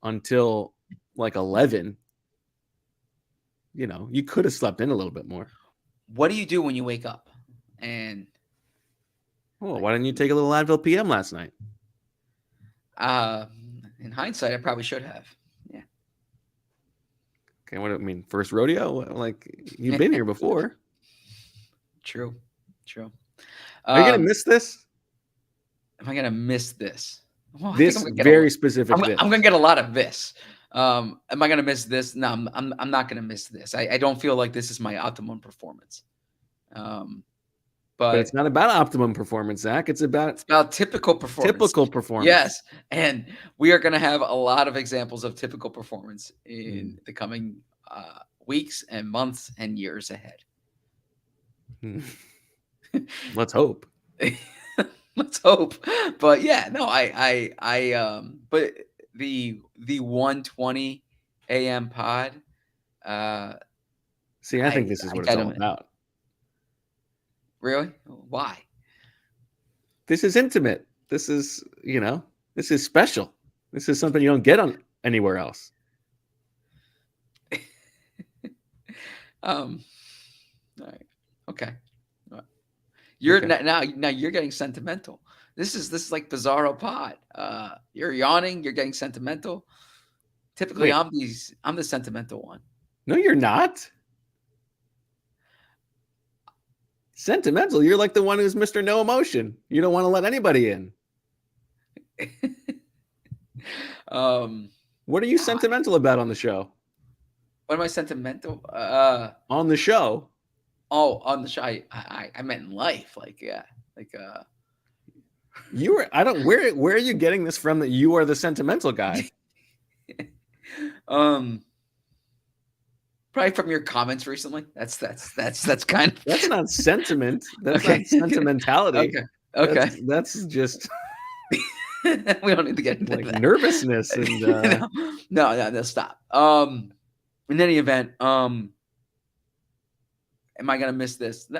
until like 11. You could have slept in a little bit more. What do you do when you wake up? And why didn't you take a little Advil PM last night? In hindsight, I probably should have. Yeah. Okay, what do I mean? First rodeo? Like, you've been here before. True. Are you gonna miss this? Am I gonna miss this? Well, this very specific. I'm gonna get a lot of this. Am I gonna miss this? No, I'm not gonna miss this. I don't feel like this is my optimum performance. But it's not about optimum performance, Zach. It's about typical performance. Typical performance. Yes, and we are going to have a lot of examples of typical performance in the coming weeks and months and years ahead. Let's hope. Let's hope. But yeah, no, but the 1:20 a.m. pod. See, I think this is what it's all about. Really? Why? This is intimate. This is, this is special. This is something you don't get on anywhere else. All right. Okay. Now you're getting sentimental. This is like Bizarro Pod. You're yawning. You're getting sentimental. Typically, I'm the sentimental one. No, you're not. Sentimental. You're like the one who's Mr. No Emotion. You don't want to let anybody in. What are you sentimental about on the show? What am I sentimental? On the show. Oh, on the show. I meant in life. You were. I don't. Where are you getting this from? That you are the sentimental guy. Probably from your comments recently. That's kind of. That's not sentiment. That's not sentimentality. Okay. That's just. We don't need to get into that. Nervousness and. No, stop. In any event, am I gonna miss this?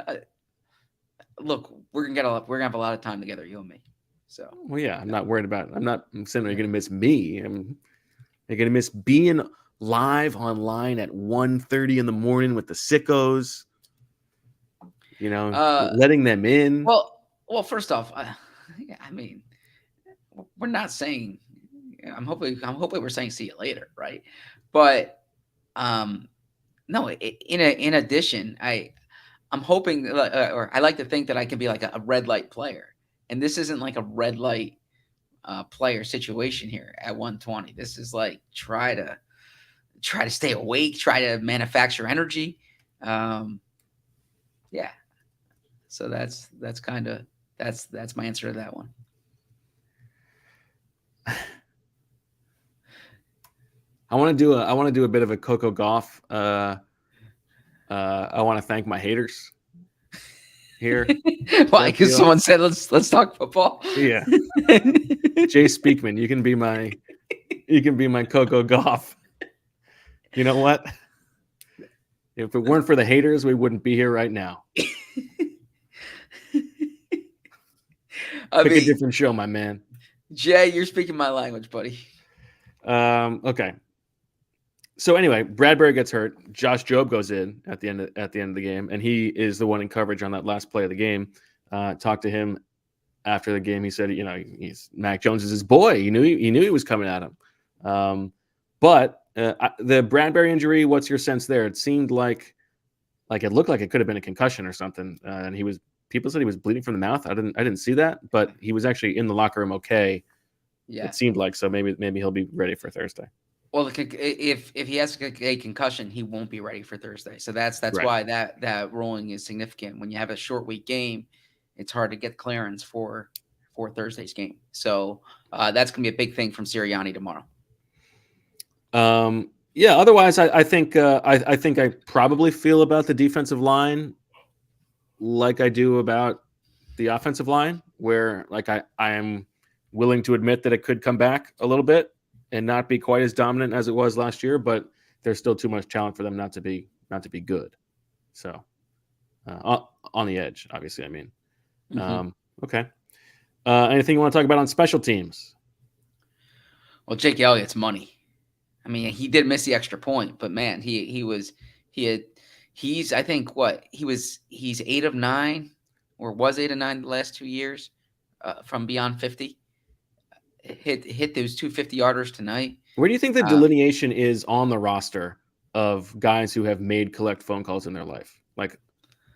Look, we're gonna have a lot of time together, you and me. So. Well, yeah, I'm not worried about it. I'm not saying you're gonna miss me. You're gonna miss being live online at 1:30 in the morning with the sickos, letting them in. Well, first off, we're not saying. I'm hoping we're saying see you later, right? But no. In addition, I'm hoping, or I like to think that I can be like a red light player, and this isn't like a red light player situation here at 1:20. This is like try to stay awake, try to manufacture energy. Yeah. So that's my answer to that one. I want to do a bit of a Coco Gauff. I want to thank my haters here. Why? Because someone said let's talk football. Yeah. Jay Speakman, you can be my Coco Gauff. You know what? If it weren't for the haters, we wouldn't be here right now. I Pick a mean, different show, my man. Jay, you're speaking my language, buddy. Okay. So anyway, Bradbury gets hurt. Josh Jobe goes in at the end of the game, and he is the one in coverage on that last play of the game. Talked to him after the game. He said, he's Mac Jones is his boy. He knew he was coming at him. But the Bradbury injury, what's your sense there? It seemed like it looked like it could have been a concussion or something, and people said he was bleeding from the mouth. I didn't see that, but he was actually in the locker room okay. Yeah, it seemed like so. Maybe he'll be ready for Thursday. Well, if he has a concussion, he won't be ready for Thursday. So that's Right. why that ruling is significant. When you have a short week game, it's hard to get clearance for Thursday's game. So that's gonna be a big thing from Sirianni tomorrow. Yeah. Otherwise, I think I probably feel about the defensive line like I do about the offensive line, where like I am willing to admit that it could come back a little bit and not be quite as dominant as it was last year, but there's still too much talent for them not to be good. So on the edge, obviously. I mean, okay. Anything you want to talk about on special teams? Well, Jake Elliott's money. I mean, he did miss the extra point, but man, he's 8 of 9 or was 8 of 9 the last 2 years from beyond 50. Hit those 2 50-yarders tonight. Where do you think the delineation is on the roster of guys who have made collect phone calls in their life? Like,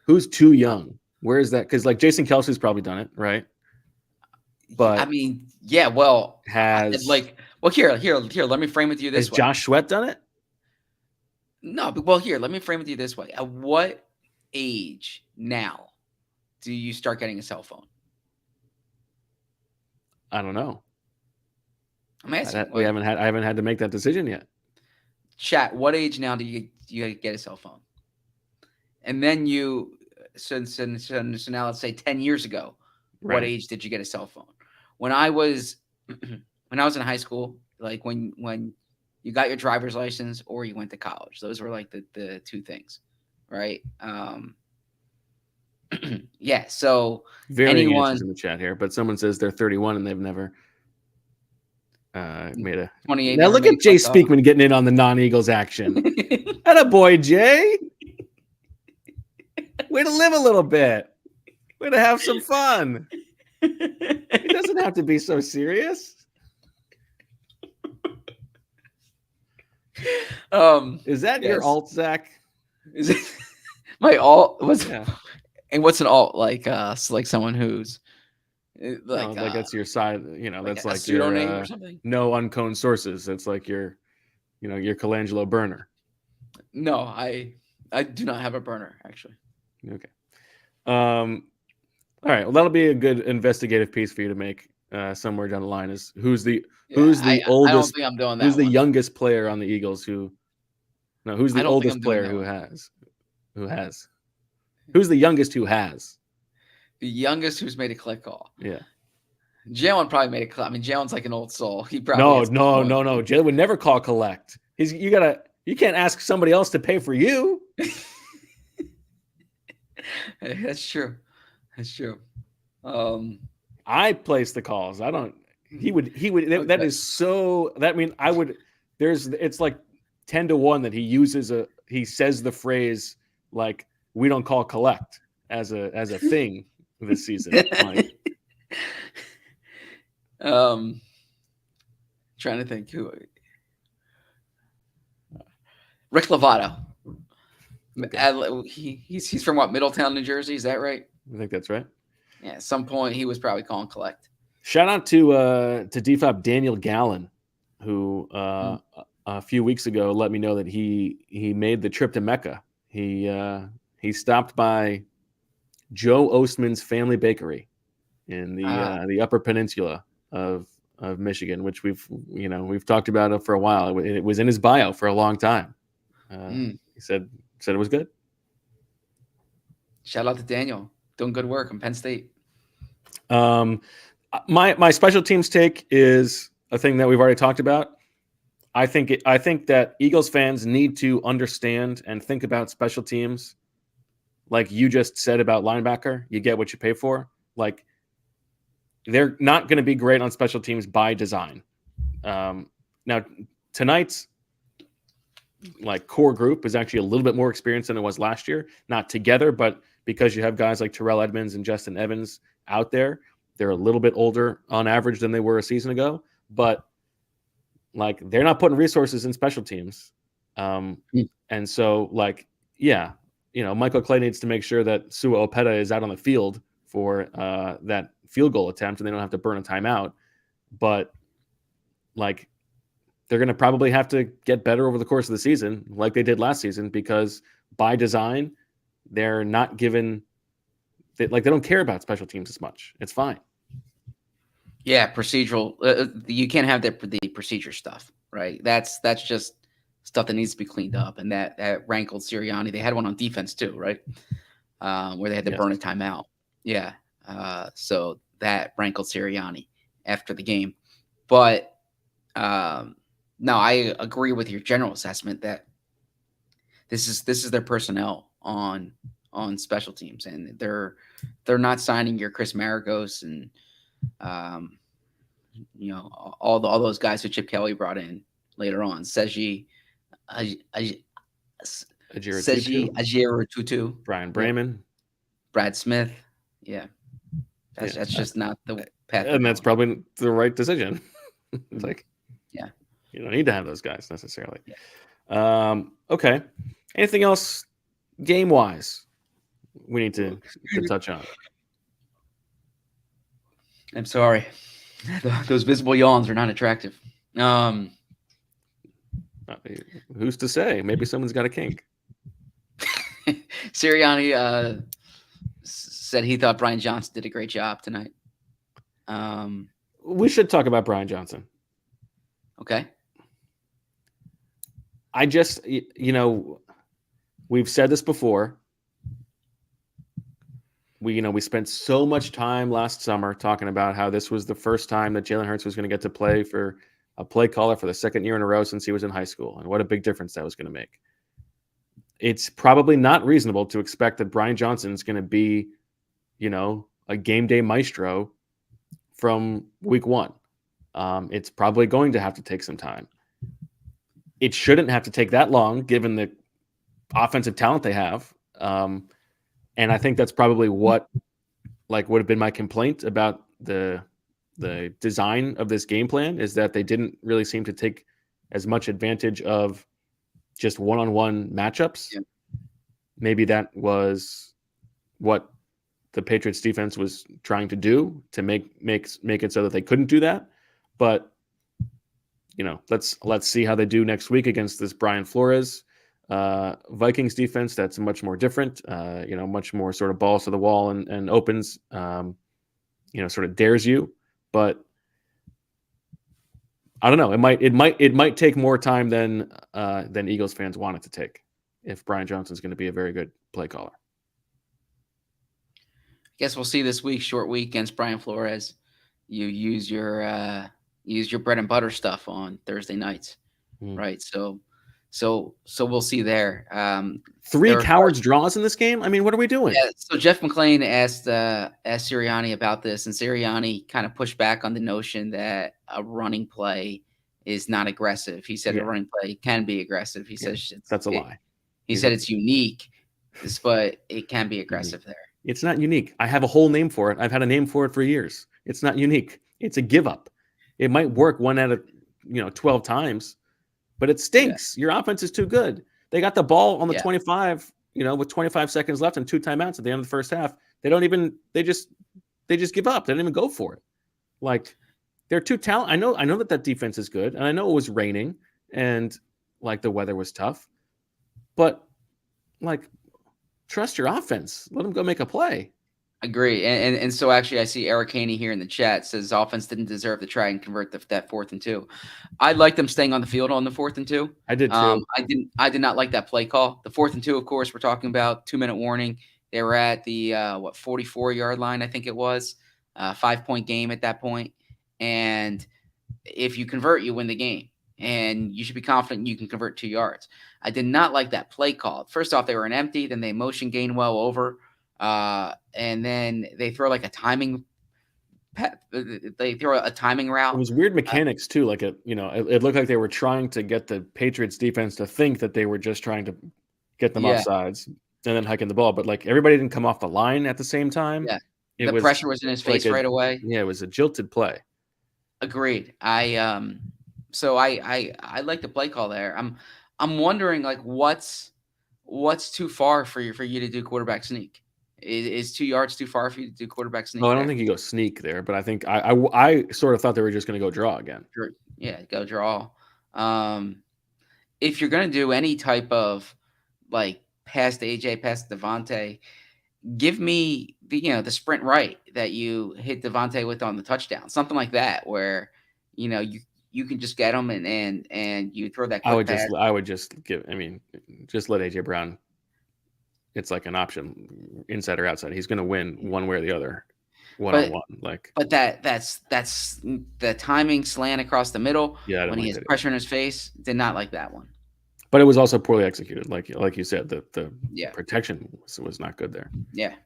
who's too young? Where is that? Because like Jason Kelsey's probably done it, right? But I mean, yeah. Well, here. Let me frame it to you this has way. Josh Sweat done it? No, but well, here. Let me frame it to you this way. At what age now do you start getting a cell phone? I don't know. I'm asking. I haven't had to make that decision yet. Chat. What age now do you get a cell phone? And then so now let's say 10 years ago, Right. What age did you get a cell phone? When I was in high school, like when you got your driver's license or you went to college, those were like the two things, right? Yeah. So Varying answers in the chat here, but someone says they're 31 and they've never made a 28. Now look at Jay Speakman getting in on the non-Eagles action. Atta boy, Jay. Way to live a little bit. Way to have some fun. It doesn't have to be so serious. Is that your alt, Zach? Is it my alt? Yeah. And what's an alt like? So like someone who's like that's your side. That's like pseudo your name or something. No unconed sources. It's like your Colangelo burner. No, I do not have a burner actually. Okay. All right. Well, that'll be a good investigative piece for you to make somewhere down the line. Is who's the oldest? I don't think I'm doing that. Who's the youngest player on the Eagles? Who's the oldest player who has? Who's the youngest who has? The youngest who's made a click call. Yeah. Jalen probably made a click. I mean, Jalen's like an old soul. He probably no. Jalen would never call collect. You can't ask somebody else to pay for you. That's true. I place the calls. I don't. He would. Okay. That is so. That mean I would. It's like 10 to 1 that he says the phrase like we don't call collect as a thing this season. Like, trying to think who. Rick Lovato. Okay. He's from what, Middletown, New Jersey? Is that right? I think that's right. Yeah, at some point he was probably calling collect. Shout out to DFAP Daniel Gallen, who a few weeks ago let me know that he made the trip to Mecca. He stopped by Joe Ostman's Family Bakery in the Upper Peninsula of Michigan, which we've talked about it for a while. It was in his bio for a long time. He said it was good. Shout out to Daniel, doing good work in Penn State. My special teams take is a thing that we've already talked about. I think that Eagles fans need to understand and think about special teams like you just said about linebacker. You get what you pay for. Like they're not going to be great on special teams by design. Now, tonight's core group is actually a little bit more experienced than it was last year. Not together, but because you have guys like Terrell Edmonds and Justin Evans out there, they're a little bit older on average than they were a season ago. But they're not putting resources in special teams. And so, Michael Clay needs to make sure that Sua Opeta is out on the field for that field goal attempt, and they don't have to burn a timeout. But they're going to probably have to get better over the course of the season, like they did last season, because by design, they're not given. They don't care about special teams as much. It's fine. Yeah, procedural. You can't have the procedure stuff, right? That's just stuff that needs to be cleaned up, and that rankled Sirianni. They had one on defense too, right? Where they had to burn a timeout. Yeah. So that rankled Sirianni after the game. But no, I agree with your general assessment that this is their personnel on special teams, and they're not signing your Chris Maragos and all those guys who Chip Kelly brought in later on. Seji Ajiro Tutu, Brian Bremen, Brad Smith. Yeah. That's just not the path. And that's probably the right decision. Yeah. You don't need to have those guys necessarily. Yeah. Okay. Anything else game-wise we need to touch on? I'm sorry. Those visible yawns are not attractive. Who's to say? Maybe someone's got a kink. Sirianni said he thought Brian Johnson did a great job tonight. We should talk about Brian Johnson. Okay. I just, we've said this before. We spent so much time last summer talking about how this was the first time that Jalen Hurts was going to get to play for a play caller for the second year in a row since he was in high school, and what a big difference that was going to make. It's probably not reasonable to expect that Brian Johnson is going to be, a game day maestro from week one. It's probably going to have to take some time. It shouldn't have to take that long given the offensive talent they have. And I think that's probably what would have been my complaint about the design of this game plan, is that they didn't really seem to take as much advantage of just one-on-one matchups. Yeah. Maybe that was what the Patriots defense was trying to do to make it so that they couldn't do that. But let's see how they do next week against this Brian Flores Vikings defense that's much more different, much more sort of balls to the wall and opens, sort of dares you. But I don't know. It might take more time than Eagles fans want it to take if Brian Johnson's going to be a very good play caller. I guess we'll see this week, short week against Brian Flores. You use your bread and butter stuff on Thursday nights, right? So we'll see there. 3 cowards draws in this game. I mean, what are we doing? Yeah, so Jeff McClain asked Sirianni about this, and Sirianni kind of pushed back on the notion that a running play is not aggressive. He said a running play can be aggressive. He says that's a lie. He said it's unique, but it can be aggressive there. It's not unique. I have a whole name for it. I've had a name for it for years. It's not unique. It's a give up. It might work 1 out of 12 times, but it stinks. Yeah. Your offense is too good. They got the ball on the 25, with 25 seconds left and 2 timeouts at the end of the first half. They just give up. They don't even go for it. They're too talented. I know that defense is good, and I know it was raining and the weather was tough, but trust your offense. Let them go make a play. Agree. And so actually I see Eric Haney here in the chat says offense didn't deserve to try and convert that 4th and 2. I like them staying on the field on the 4th and 2. I did too. I did not like that play call. The 4th and 2, of course, we're talking about 2-minute warning. They were at the 44-yard line, I think it was. 5-point game at that point. And if you convert, you win the game. And you should be confident you can convert 2 yards. I did not like that play call. First off, they were an empty, then they motion Gainwell over. And then they throw a timing they throw a timing route. It was weird mechanics too. Like it looked like they were trying to get the Patriots defense to think that they were just trying to get them Yeah. offsides and then hiking the ball, but like everybody didn't come off the line at the same time. Yeah. It The was pressure was in his face right away. Yeah, it was a jilted play. Agreed. So I like the play call there. I'm wondering like what's too far for you to do quarterback sneak? Is 2 yards too far for you to do quarterback sneak? Oh, I don't think you go sneak there, but I think I sort of thought they were just going to go draw again. Yeah, go draw. If you're going to do any type of like pass to AJ, pass to Devontae, give me the sprint right that you hit Devontae with on the touchdown, something like that, where you can just get them and you throw that. Quick pass. I would just just let AJ Brown. It's like an option, inside or outside. He's going to win one way or the other, one-on-one. But that's the timing slant across the middle. Yeah, when he has pressure in his face, did not like that one. But it was also poorly executed, like you said. The protection was not good there. Yeah.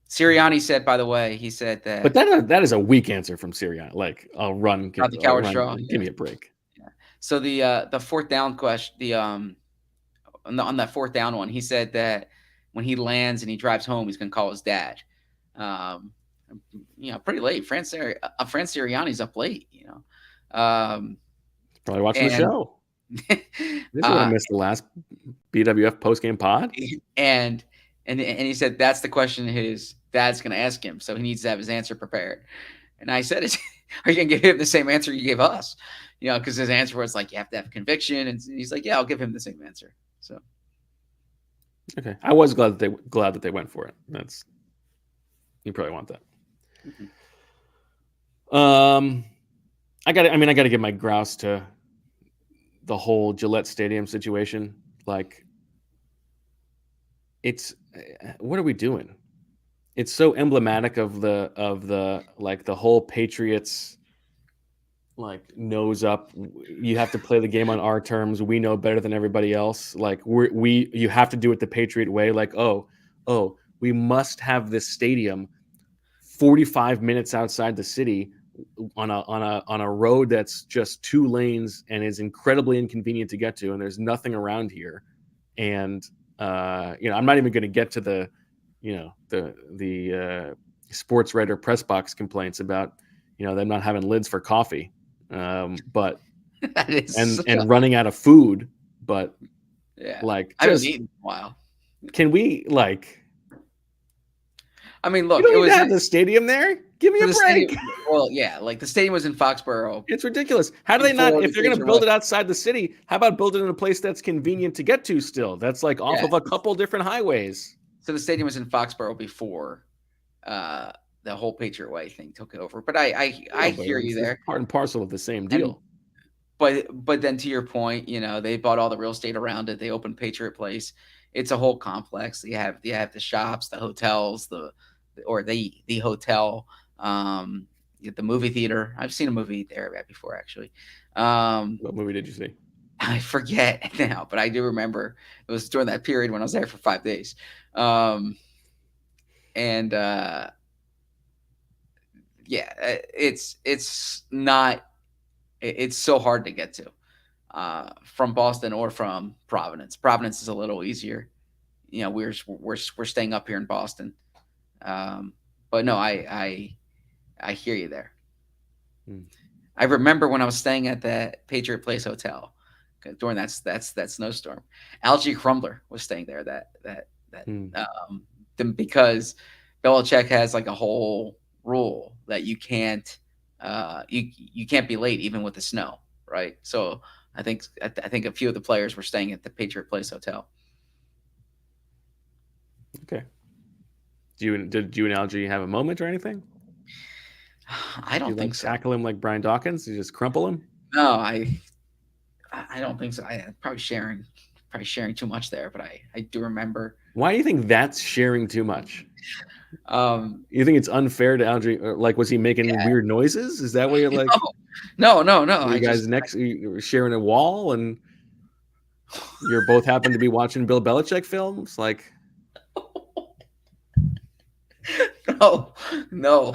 Sirianni said, by the way, he said that. But that is a weak answer from Sirianni. Like, I'll run. The coward straw. Give me a break. Yeah. So the fourth down question, on that fourth down one, he said that when he lands and he drives home, he's going to call his dad. Pretty late. France Sirianni's up late. Probably watching the show. This is when I missed the last BWF postgame pod. And he said that's the question his dad's going to ask him, so he needs to have his answer prepared. And I said, "Are you going to give him the same answer you gave us?" Because his answer was like, "You have to have conviction," and he's like, "Yeah, I'll give him the same answer." So, okay, I was glad that they went for it. You probably want that. Mm-hmm. I got to give my grouse to the whole Gillette Stadium situation. Like, what are we doing? It's so emblematic of the like the whole Patriots like nose up. You have to play the game on our terms. We know better than everybody else. Like you have to do it the Patriot way. Like, oh, we must have this stadium 45 minutes outside the city on a road that's just 2 lanes and is incredibly inconvenient to get to, and there's nothing around here. And I'm not even going to get to the sports writer press box complaints about them not having lids for coffee, but and running out of food. But yeah, like I haven't eaten in a while. Can we like? I mean, look, you don't even have the stadium there. Give me a break. Stadium, well, yeah, like the stadium was in Foxborough. It's ridiculous. How do they not? If they're going to build it outside the city, how about build it in a place that's convenient to get to? Still, that's like off of a couple different highways. So the stadium was in Foxborough before the whole Patriot Way thing took over. But I hear you there. Part and parcel of the same deal. But then to your point, they bought all the real estate around it. They opened Patriot Place. It's a whole complex. You have the shops, the hotels, the hotel, the movie theater. I've seen a movie there before, actually. What movie did you see? I forget now, but I do remember it was during that period when I was there for 5 days. It's so hard to get to from Boston or from Providence. Providence is a little easier. We're staying up here in Boston. But no, I hear you there. I remember when I was staying at that Patriot Place Hotel during that snowstorm. Algie Crumbler was staying there. Because Belichick has like a whole rule that you can't you can't be late even with the snow, right? So I think a few of the players were staying at the Patriot Place Hotel. Okay. Did you and Algie have a moment or anything? I don't think so. Tackle him like Brian Dawkins? You just crumple him? No, I don't think so. I probably sharing too much there, but I do remember. Why do you think that's sharing too much? You think it's unfair to Algie? Like, was he making weird noises? Is that what you're like? No. You guys you're sharing a wall, and you're both happen to be watching Bill Belichick films, like. no.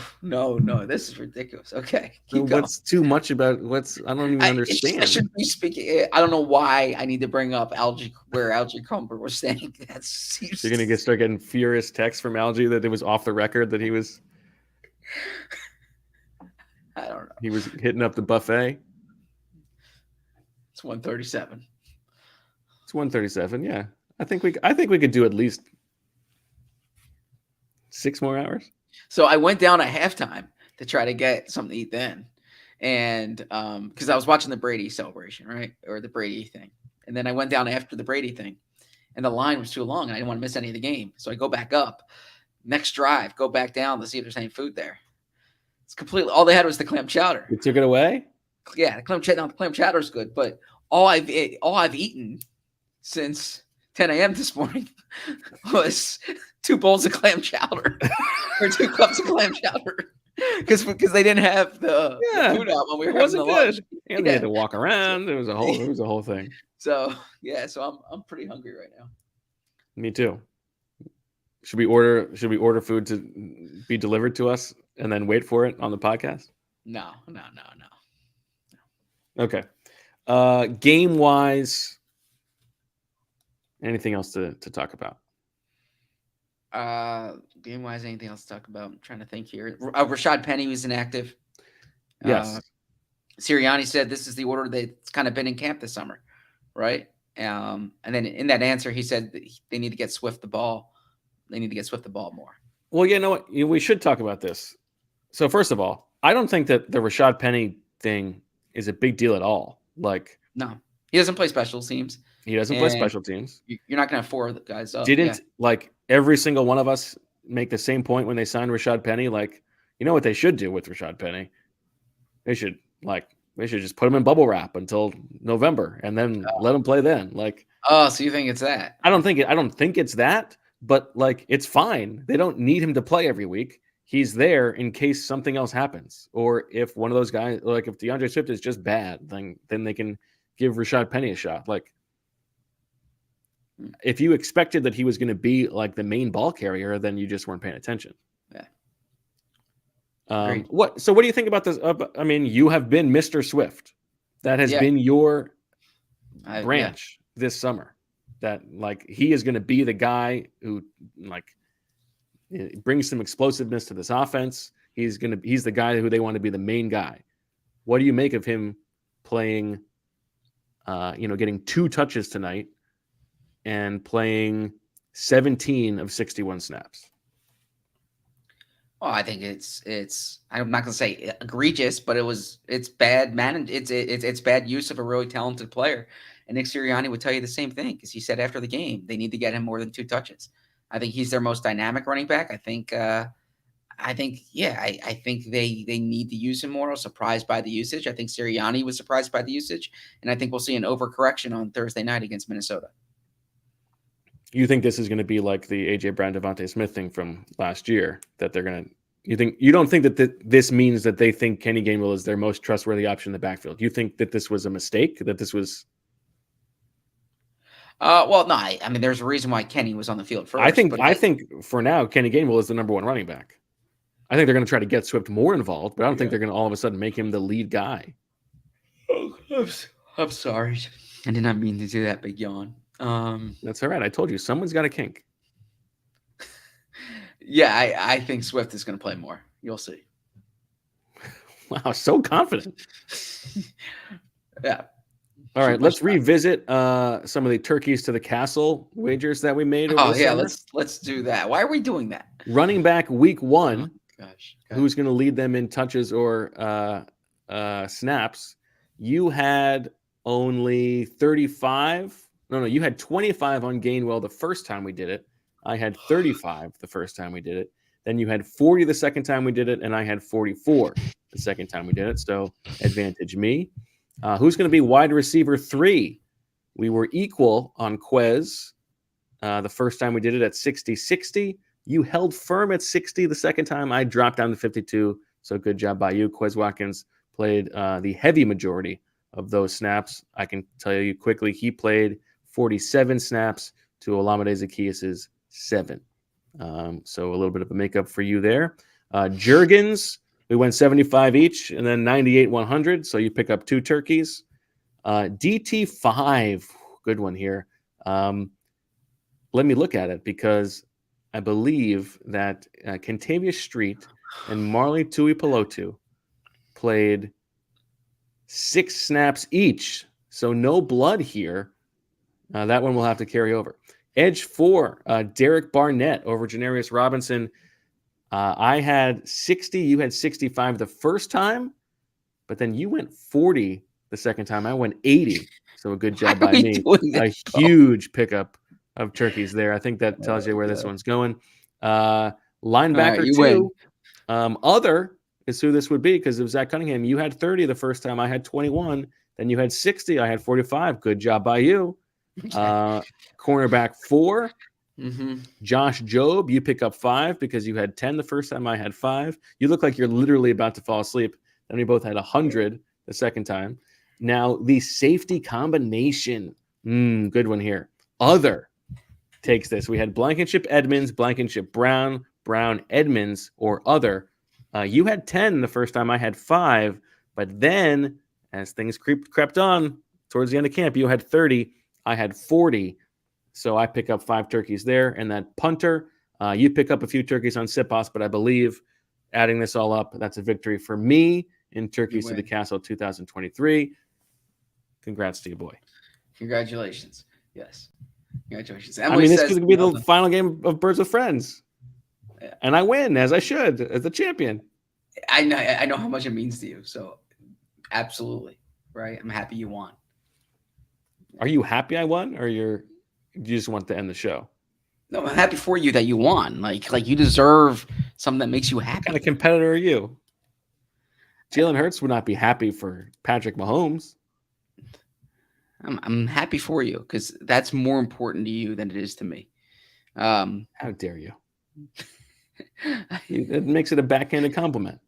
This is ridiculous. Okay, keep going. What's too much about what's? I don't even I understand. shouldn't be speaking. I don't know why I need to bring up Algie, where Algie Crumber was saying that's. You're gonna start getting furious texts from Algie that it was off the record that he was I don't know. he was hitting up the buffet. It's 1:37. It's 1:37. Yeah, I think we could do at least 6 more hours. So I went down at halftime to try to get something to eat then. And because I was watching the Brady celebration, right? Or the Brady thing. And then I went down after the Brady thing. And the line was too long and I didn't want to miss any of the game. So I go back up. Next drive, go back down to see if there's any food there. It's completely all they had was the clam chowder. You took it away? Yeah, the clam chowder is good, but all I've eaten since 10 a.m. this morning was 2 bowls of clam chowder or 2 cups of clam chowder because they didn't have the food out when we were having the lunch. And they had to walk around. It was a whole thing. So I'm pretty hungry right now. Me too. Should we order food to be delivered to us and then wait for it on the podcast? No. Okay. Game wise, anything else to talk about? Game wise, anything else to talk about? I'm trying to think here. Rashad Penny was inactive. Yes. Sirianni said this is the order that's kind of been in camp this summer, right? And then in that answer, he said that they need to get Swift the ball. They need to get Swift the ball more. Well, you know what? We should talk about this. So first of all, I don't think that the Rashad Penny thing is a big deal at all. Like, no, he doesn't play special teams. He doesn't play special teams. You're not going to have 4 guys up. Didn't like every single one of us make the same point when they signed Rashad Penny? Like, you know what they should do with Rashad Penny? They should just put him in bubble wrap until November and then let him play then. Like, oh, so you think it's that? I don't think it's that, but like it's fine. They don't need him to play every week. He's there in case something else happens, or if one of those guys, like if DeAndre Swift is just bad, then they can give Rashad Penny a shot. Like, if you expected that he was going to be like the main ball carrier, then you just weren't paying attention. Yeah. What do you think about this? I mean, you have been Mr. Swift. That has been your branch this summer. That like he is going to be the guy who like brings some explosiveness to this offense. He's the guy who they want to be the main guy. What do you make of him playing? Getting 2 touches tonight and playing 17 of 61 snaps. Well, I think it's I'm not going to say egregious, but it's bad it's bad use of a really talented player. And Nick Sirianni would tell you the same thing because he said after the game they need to get him more than 2 touches. I think he's their most dynamic running back. I think they need to use him more. I was surprised by the usage. I think Sirianni was surprised by the usage, and I think we'll see an overcorrection on Thursday night against Minnesota. You think this is going to be like the A.J. Brown, Devontae Smith thing from last year, that they're going to – you don't think that this means that they think Kenny Gainwell is their most trustworthy option in the backfield? You think that this was a mistake, that this was – well, no, I mean, there's a reason why Kenny was on the field first. I think for now, Kenny Gainwell is the number 1 running back. I think they're going to try to get Swift more involved, but I don't think they're going to all of a sudden make him the lead guy. Oh, I'm sorry. I did not mean to do that big yawn. That's all right. I told you, someone's got a kink. Yeah, I think Swift is going to play more. You'll see. Wow, so confident. Yeah. All right, let's revisit some of the turkeys to the castle wagers that we made. Summer. Let's do that. Why are we doing that? Running back week 1. Gosh. Who's going to lead them in touches or snaps? You had only 35. No, you had 25 on Gainwell the first time we did it. I had 35 the first time we did it. Then you had 40 the second time we did it, and I had 44 the second time we did it. So advantage me. Who's going to be wide receiver 3? We were equal on Quez the first time we did it at 60-60. You held firm at 60 the second time. I dropped down to 52. So good job by you. Quez Watkins played the heavy majority of those snaps. I can tell you quickly, he played 47 snaps to Olamide Zaccheaus's 7. So a little bit of a makeup for you there. Jergens, we went 75 each, and then 98 100. So you pick up 2 turkeys. DT5, good one here. Let me look at it because I believe that Kentavious Street and Marley Tuipulotu played 6 snaps each. So no blood here. That one will have to carry over. Edge 4, Derek Barnett over Janarius Robinson. I had 60. You had 65 the first time, but then you went 40 the second time. I went 80. So a good job by me. A huge pickup of turkeys there. I think that tells you where this one's going. Linebacker 2. Other is who this would be because it was Zach Cunningham. You had 30 the first time. I had 21. Then you had 60. I had 45. Good job by you. Cornerback 4. Josh Jobe, you pick up 5 because you had 10 the first time. I had 5. You look like you're literally about to fall asleep. Then we both had 100 the second time. Now the safety combination, good one here. Other takes this. We had Blankenship Edmonds, Blankenship Brown, Brown Edmonds, or other. You had 10 the first time. I had 5, but then as things crept on towards the end of camp, you had 30. I had 40. So I pick up 5 turkeys there. And that punter, you pick up a few turkeys on Sipos, but I believe adding this all up, that's a victory for me in Turkeys to the Castle 2023. Congrats to you, boy. Congratulations. Yes. Congratulations. Emily this could be the final game of Birds with Friends. Yeah. And I win, as I should, as the champion. I know how much it means to you. So absolutely. Right? I'm happy you won. Are you happy I won, or you just want to end the show? No, I'm happy for you that you won. Like you deserve something that makes you happy. What kind of competitor are you? Jalen Hurts would not be happy for Patrick Mahomes. I'm happy for you because that's more important to you than it is to me. How dare you? It makes it a backhanded compliment.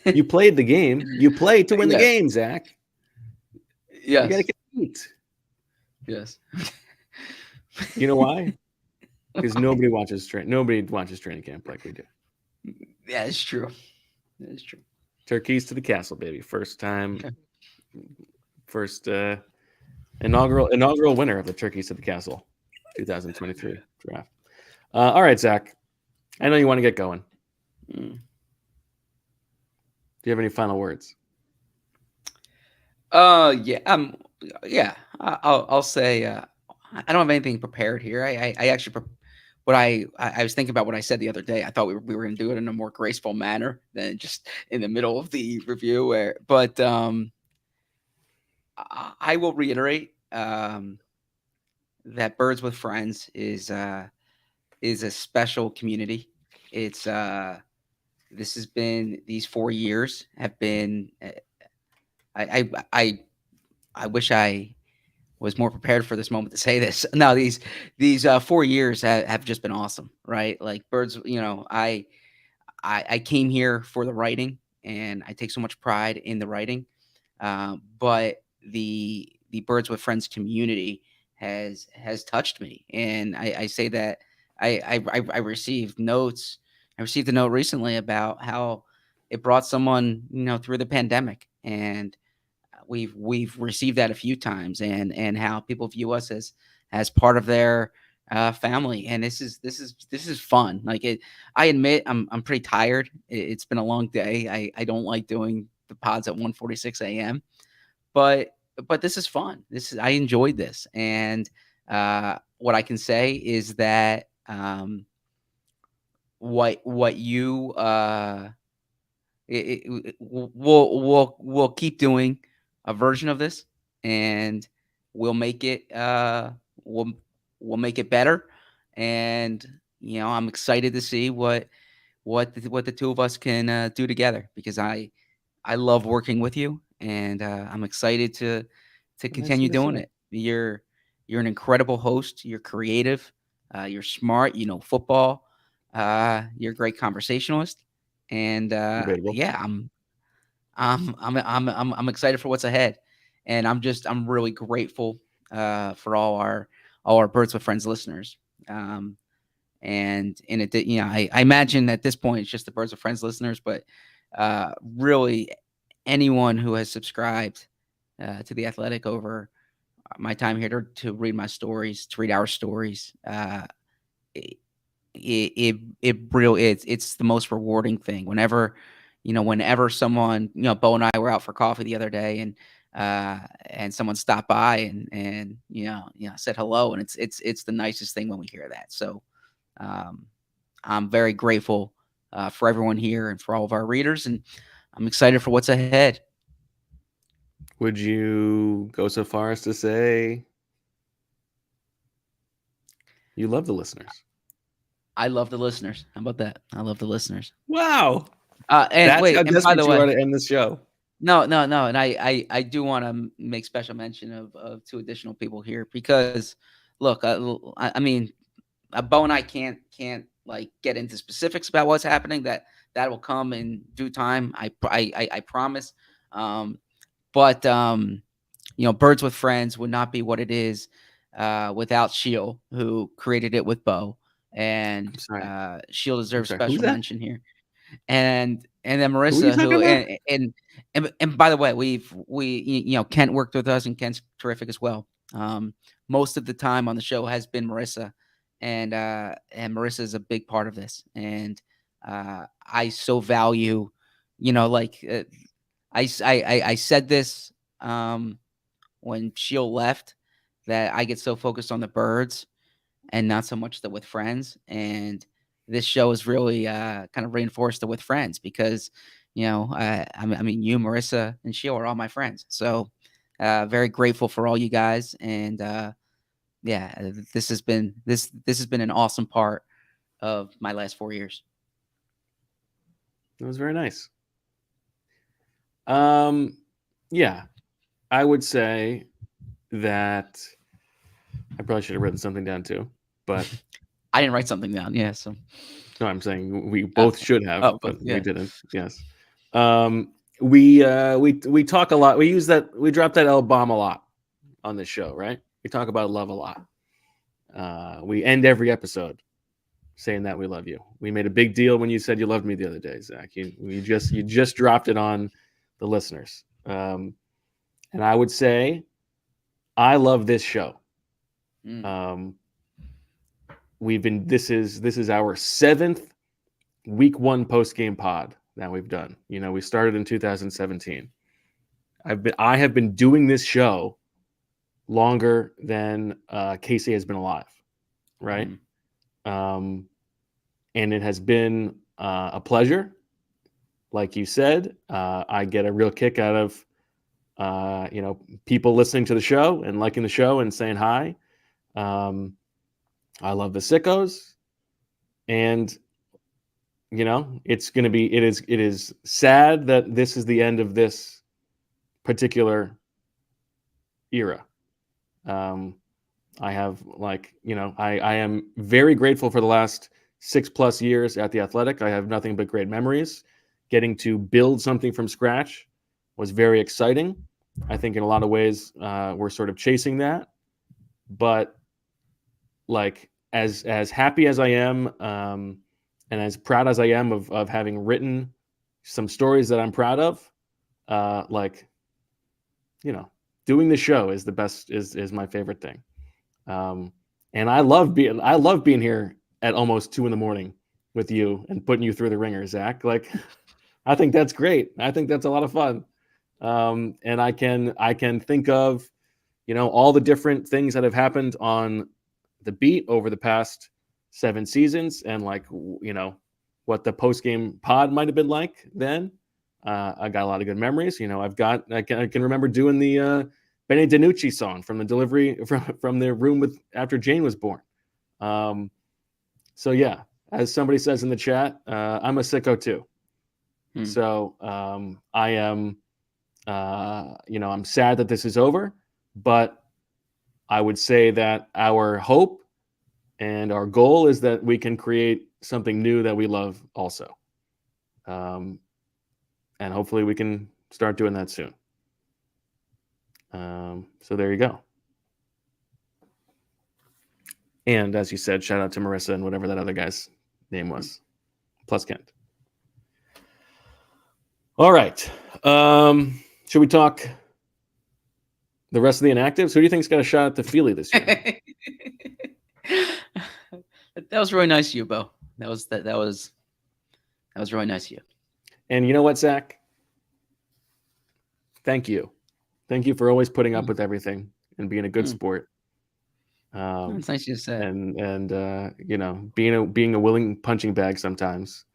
You played the game. You played to win the game, Zach. Yes. You got to compete. Yes. You know why? Because nobody watches training camp like we do. Yeah, it's true. That is true. Turkeys to the Castle, baby. First time. Okay. First inaugural winner of the Turkeys to the Castle 2023 draft. All right, Zach. I know you want to get going. Do you have any final words? Yeah. I'll say I don't have anything prepared here. I actually I was thinking about what I said the other day. I thought we were going to do it in a more graceful manner than just in the middle of the review. But I will reiterate that Birds with Friends is a special community. It's this has been, these 4 years have been. I wish I was more prepared for this moment to say this. No, these 4 years have just been awesome, right? Like Birds, I came here for the writing, and I take so much pride in the writing. But the Birds with Friends community has touched me, and I say that I received notes. I received a note recently about how it brought someone through the pandemic, and we've received that a few times, and how people view us as part of their family, and this is fun. Like I admit I'm pretty tired. It's been a long day. I don't like doing the pods at 1:46 a.m. But this is fun. I enjoyed this, and what I can say is that what you we'll keep doing a version of this, and we'll make it we'll make it better. And I'm excited to see what the two of us can do together, because I love working with you, and I'm excited to continue doing it. You're an incredible host. You're creative. You're smart. You know football. You're a great conversationalist, and yeah, I'm excited for what's ahead, and I'm really grateful for all our Birds with Friends listeners. And it, I imagine at this point it's just the Birds of Friends listeners, but really anyone who has subscribed to the Athletic over my time here to read my stories, to read our stories, it really it's the most rewarding thing. Whenever someone, Bo and I were out for coffee the other day, and someone stopped by and said hello, and it's the nicest thing when we hear that. So I'm very grateful for everyone here and for all of our readers, and I'm excited for what's ahead. Would you go so far as to say you love the listeners? I love the listeners. How about that? I love the listeners. Wow. And That's wait, how and by desperate the you are way, to end this show. no, and I do want to make special mention of two additional people here because, look, I mean, Bo and I can't like get into specifics about what's happening. That will come in due time. I promise. But Birds with Friends would not be what it is without Shield, who created it with Bo, and I'm sorry. Shield deserves sorry, who's special that? mention here. And then Who are you Marissa, talking who about? and by the way, Kent worked with us, and Kent's terrific as well. Most of the time on the show has been Marissa, and Marissa is a big part of this. And I so value, like I said this when Shield left, that I get so focused on the Birds and not so much the With Friends. And this show has really kind of reinforced the With Friends because, I mean, you, Marissa, and Sheila are all my friends. So very grateful for all you guys. And yeah, this has been an awesome part of my last 4 years. That was very nice. Yeah, I would say that I probably should have written something down too, but I didn't write something down. Yeah. So no, I'm saying we both should have, but but yeah. we didn't. Yes. We talk a lot. We drop that L bomb a lot on this show, right? We talk about love a lot. We end every episode saying that we love you. We made a big deal when you said you loved me the other day, Zach. You just dropped it on the listeners. And I would say I love this show. This is our 7th week 1 post game pod that we've done. We started in 2017. I have been doing this show longer than Casey has been alive, right? And it has been a pleasure. Like you said, I get a real kick out of people listening to the show and liking the show and saying hi. I love the sickos, and it is sad that this is the end of this particular era. I have I am very grateful for the last 6+ years at the Athletic. I have nothing but great memories. Getting to build something from scratch was very exciting. I think in a lot of ways we're sort of chasing that, but like as happy as I am and as proud as I am of having written some stories that I'm proud of, doing the show is the best, is my favorite thing. And I love being here at almost 2 a.m. with you and putting you through the ringer, Zach. Like, I think that's great. I think that's a lot of fun. And I can think of, all the different things that have happened on the beat over the past 7 seasons, and what the post game pod might have been like then. I got a lot of good memories. I can remember doing the Benny DiNucci song from the delivery from the room after Jane was born. So yeah, as somebody says in the chat, I'm a sicko too. So I am, I'm sad that this is over, but I would say that our hope and our goal is that we can create something new that we love also. And hopefully we can start doing that soon. So there you go. And as you said, shout out to Marissa and whatever that other guy's name was, plus Kent. All right. Should we talk the rest of the inactives? Who do you think's got a shot at the Feely this year? That was really nice of you, Bo. That was really nice of you. And you know what, Zach? Thank you. Thank you for always putting up with everything and being a good sport. That's nice you said. And you know, being a willing punching bag sometimes.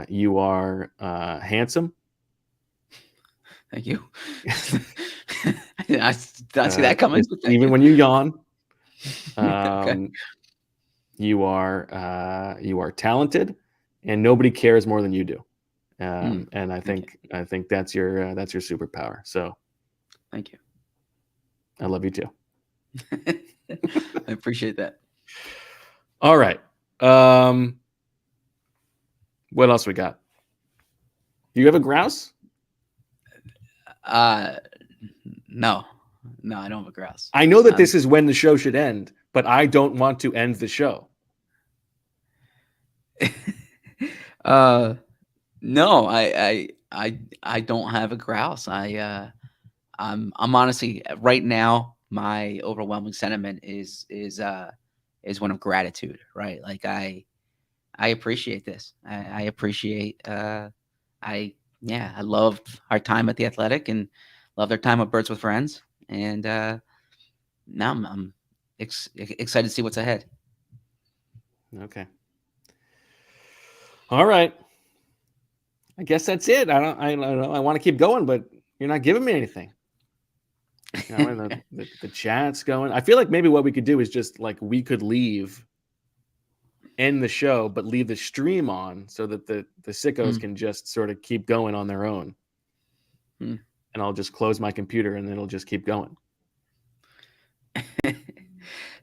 You are handsome. Thank you. I see that coming. Even when you yawn. Okay. You are talented, and nobody cares more than you do. And I think that's your superpower. So, thank you. I love you too. I appreciate that. All right. What else we got? Do you have a grouse? No, I don't have a grouse. I know that this is when the show should end, but I don't want to end the show. No, I don't have a grouse. I'm honestly right now, my overwhelming sentiment is one of gratitude, right? Like I appreciate this. I appreciate I loved our time at the Athletic and loved our time at Birds with Friends, and now I'm excited to see what's ahead. Okay. All right. I guess that's it. I don't know. I want to keep going, but you're not giving me anything. You know, the chat's going. I feel like maybe what we could do is just like we could end the show, but leave the stream on so that the sickos can just sort of keep going on their own. And I'll just close my computer and it'll just keep going.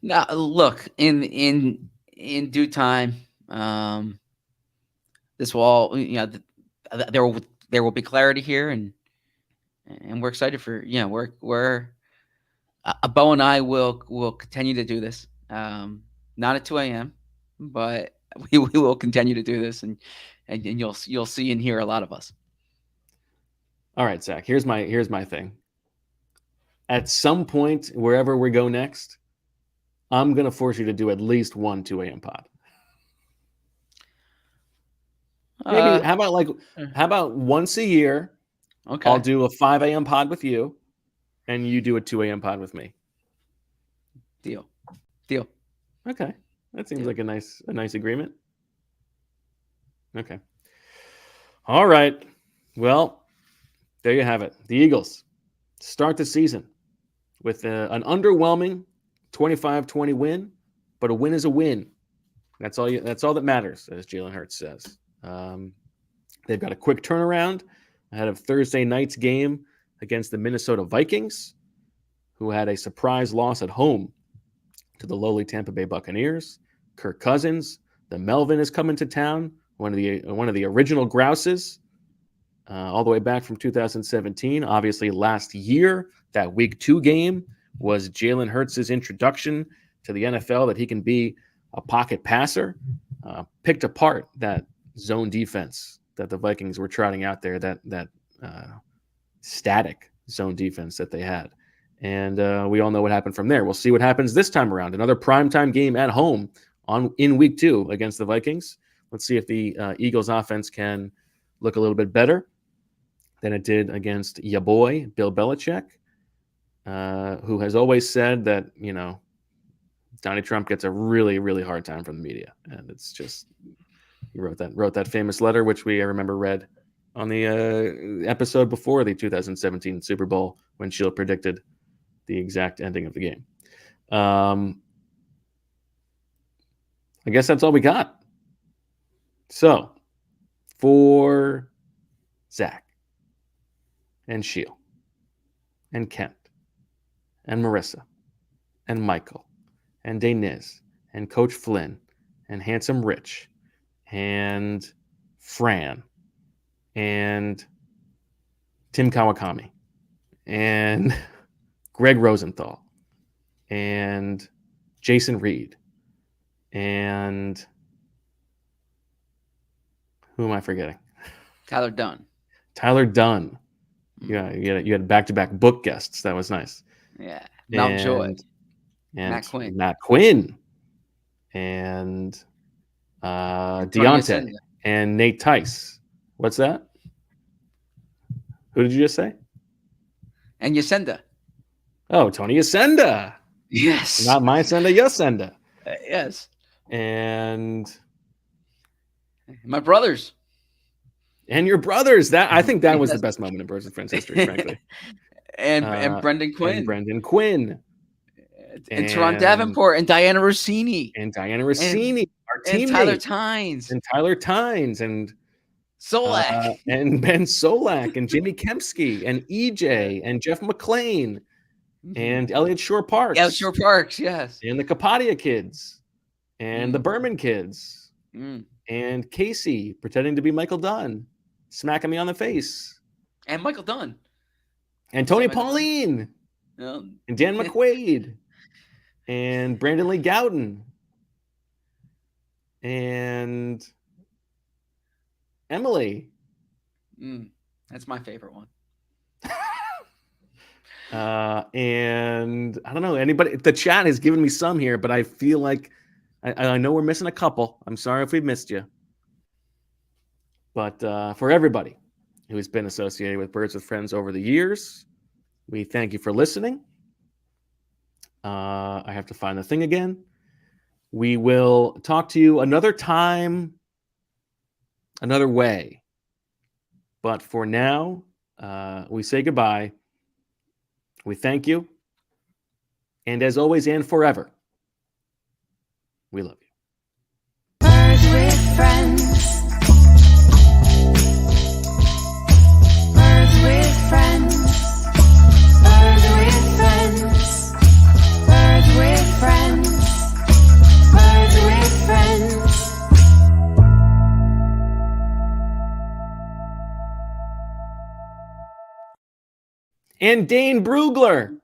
Now, look, in due time, this will all, you know, there will be clarity here, and we're excited for, you know, we're Bo and I will continue to do this. Not at 2 a.m., but we will continue to do this, and you'll see and hear a lot of us. All right, Zach, here's my thing. At some point, wherever we go next, I'm going to force you to do at least one 2 a.m. pod. Maybe, how about once a year, Okay, I'll do a 5 a.m. pod with you, and you do a 2 a.m. pod with me. Deal. Okay. That seems like a nice agreement. Okay. All right. Well, there you have it. The Eagles start the season with an underwhelming 25-20 win, but a win is a win. That's all that matters, as Jalen Hurts says. They've got a quick turnaround ahead of Thursday night's game against the Minnesota Vikings, who had a surprise loss at home to the lowly Tampa Bay Buccaneers. Kirk Cousins, the Melvin, is coming to town. One of the original Grouses, all the way back from 2017. Obviously, last year, that Week 2 game was Jalen Hurts' introduction to the NFL, that he can be a pocket passer. Picked apart that zone defense that the Vikings were trotting out there, that static zone defense that they had. And we all know what happened from there. We'll see what happens this time around. Another primetime game at home in Week 2 against the Vikings. Let's see if the Eagles offense can look a little bit better than it did against ya boy, Bill Belichick, who has always said that, you know, Donnie Trump gets a really, really hard time from the media. And it's just, he wrote that famous letter, which I remember read on the episode before the 2017 Super Bowl when Shield predicted the exact ending of the game. I guess that's all we got. So, for Zach and Shield and Kent and Marissa and Michael and Deniz and Coach Flynn and Handsome Rich and Fran and Tim Kawakami and Greg Rosenthal and Jason Reed And who am I forgetting? Tyler Dunn. Tyler Dunn. Yeah, you had back-to-back book guests. That was nice. Yeah. Mountjoy. And Matt Quinn. Matt Quinn. And Deontay. And Nate Tice. What's that? Who did you just say? And Yasenda. Oh, Tony Yasenda. Yes. Not my Senda, your Senda. Yes. And my brothers. And your brothers. I think that was the best moment in Birds with Friends history, frankly. and Brendan Quinn. And Brendan Quinn. And Teron Davenport and Diana Rossini. And Diana Rossini, our teammate. And Tyler Tynes. And Tyler Tynes. And Solak. And Ben Solak. And Jimmy Kempsky. And EJ. And Jeff McClain. And Elliot Shore Parks. Elliot Shore Parks, yes. And the Kapadia kids. And the Berman kids. And Casey pretending to be Michael Dunn. Smacking me on the face. And Michael Dunn. And Tony Pauline. And Dan McQuaid. And Brandon Lee Gowden. And Emily. That's my favorite one. And I don't know, anybody. The chat has given me some here, but I feel like I know we're missing a couple. I'm sorry if we missed you. But for everybody who has been associated with Birds with Friends over the years, we thank you for listening. I have to find the thing again. We will talk to you another time, another way. But for now, we say goodbye. We thank you. And as always and forever, we love you. Birds with friends. Birds with friends. Birds with friends. Birds with friends. Birds with friends. And Dane Brugler.